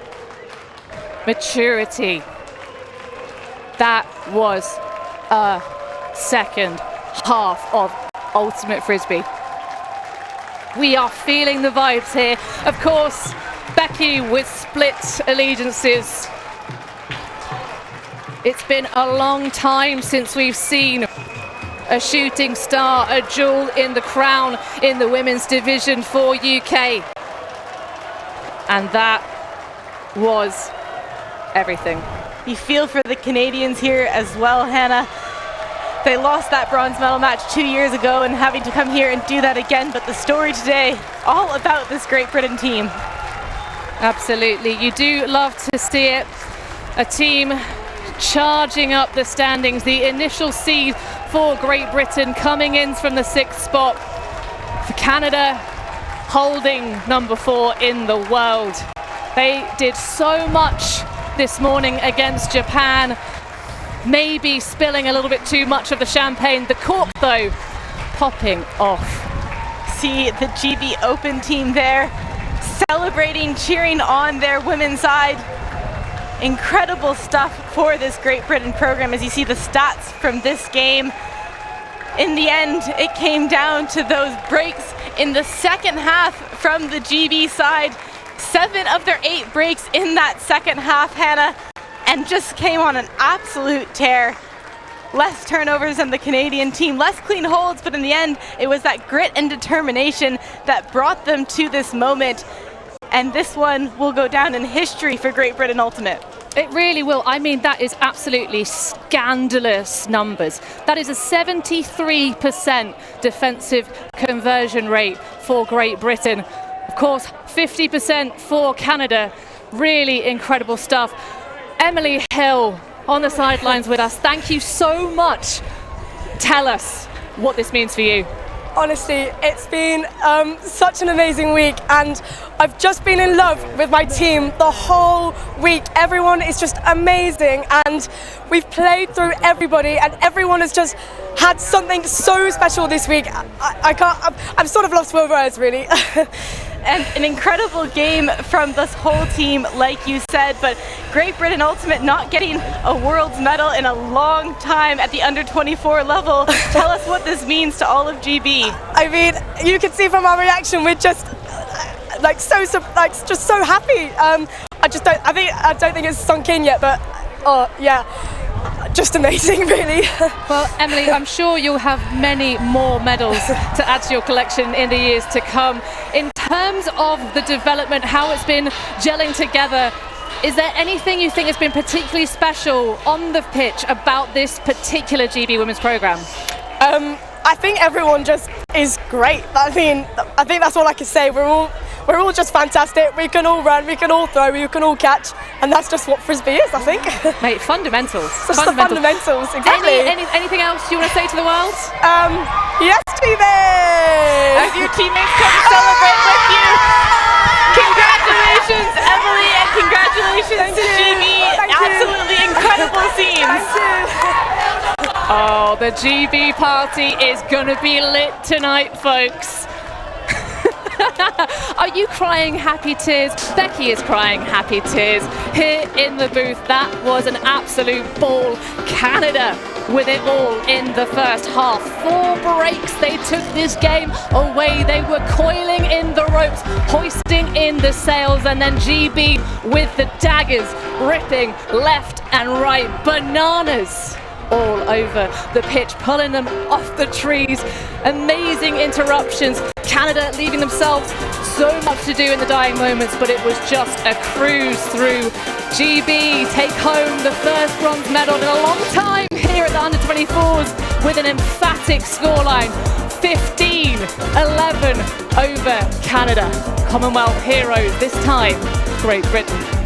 maturity. That was a second half of Ultimate Frisbee. We are feeling the vibes here. Of course, Becky with split allegiances. It's been a long time since we've seen a shooting star, a jewel in the crown in the women's division for UK. And that was everything. You feel for the Canadians here as well, Hannah. They lost that bronze medal match 2 years ago and having to come here and do that again. But the story today, all about this Great Britain team. Absolutely. You do love to see it. A team charging up the standings. The initial seed for Great Britain coming in from the 6th spot. For Canada, holding number 4 in the world. They did so much this morning against Japan. Maybe spilling a little bit too much of the champagne. The cork, though, popping off. See the GB Open team there, celebrating, cheering on their women's side. Incredible stuff for this Great Britain program as you see the stats from this game. In the end, it came down to those breaks in the second half from the GB side. 7 of their 8 breaks in that second half, Hannah, and just came on an absolute tear. Less turnovers than the Canadian team, less clean holds, but in the end, it was that grit and determination that brought them to this moment. And this one will go down in history for Great Britain Ultimate. It really will. I mean, that is absolutely scandalous numbers. That is a 73% defensive conversion rate for Great Britain. Of course, 50% for Canada. Really incredible stuff. Emily Hill on the sidelines with us. Thank you so much. Tell us what this means for you. Honestly, it's been such an amazing week, and I've just been in love with my team the whole week. Everyone is just amazing, and we've played through everybody, and everyone has just had something so special this week. I'm sort of lost for words, really. And an incredible game from this whole team, like you said, but Great Britain Ultimate not getting a world's medal in a long time at the under-24 level. Tell us what this means to all of GB. I mean, you can see from our reaction, we're just just so happy. I don't think it's sunk in yet, but oh yeah. Just amazing, really. Well, Emily, I'm sure you'll have many more medals to add to your collection in the years to come. In terms of the development, how it's been gelling together, is there anything you think has been particularly special on the pitch about this particular GB women's program? I think everyone just is great. I think that's all I can say. We're all just fantastic. We can all run, we can all throw, we can all catch, and that's just what Frisbee is, I think. Mate, fundamentals. Just the fundamentals, exactly. Anything else you want to say to the world? Yes, teammates! As your teammates come to celebrate with you. Congratulations, Emily, and congratulations to GB. Absolutely incredible scenes. Oh, the GB party is gonna be lit tonight, folks. Are you crying happy tears? Becky is crying happy tears here in the booth. That was an absolute ball. Canada with it all in the first half. 4 breaks. They took this game away. They were coiling in the ropes, hoisting in the sails, and then GB with the daggers ripping left and right. Bananas all over the pitch, pulling them off the trees. Amazing interruptions. Canada leaving themselves so much to do in the dying moments, but it was just a cruise through. GB take home the first bronze medal in a long time here at the under-24s with an emphatic scoreline, 15-11 over Canada. Commonwealth heroes, this time Great Britain.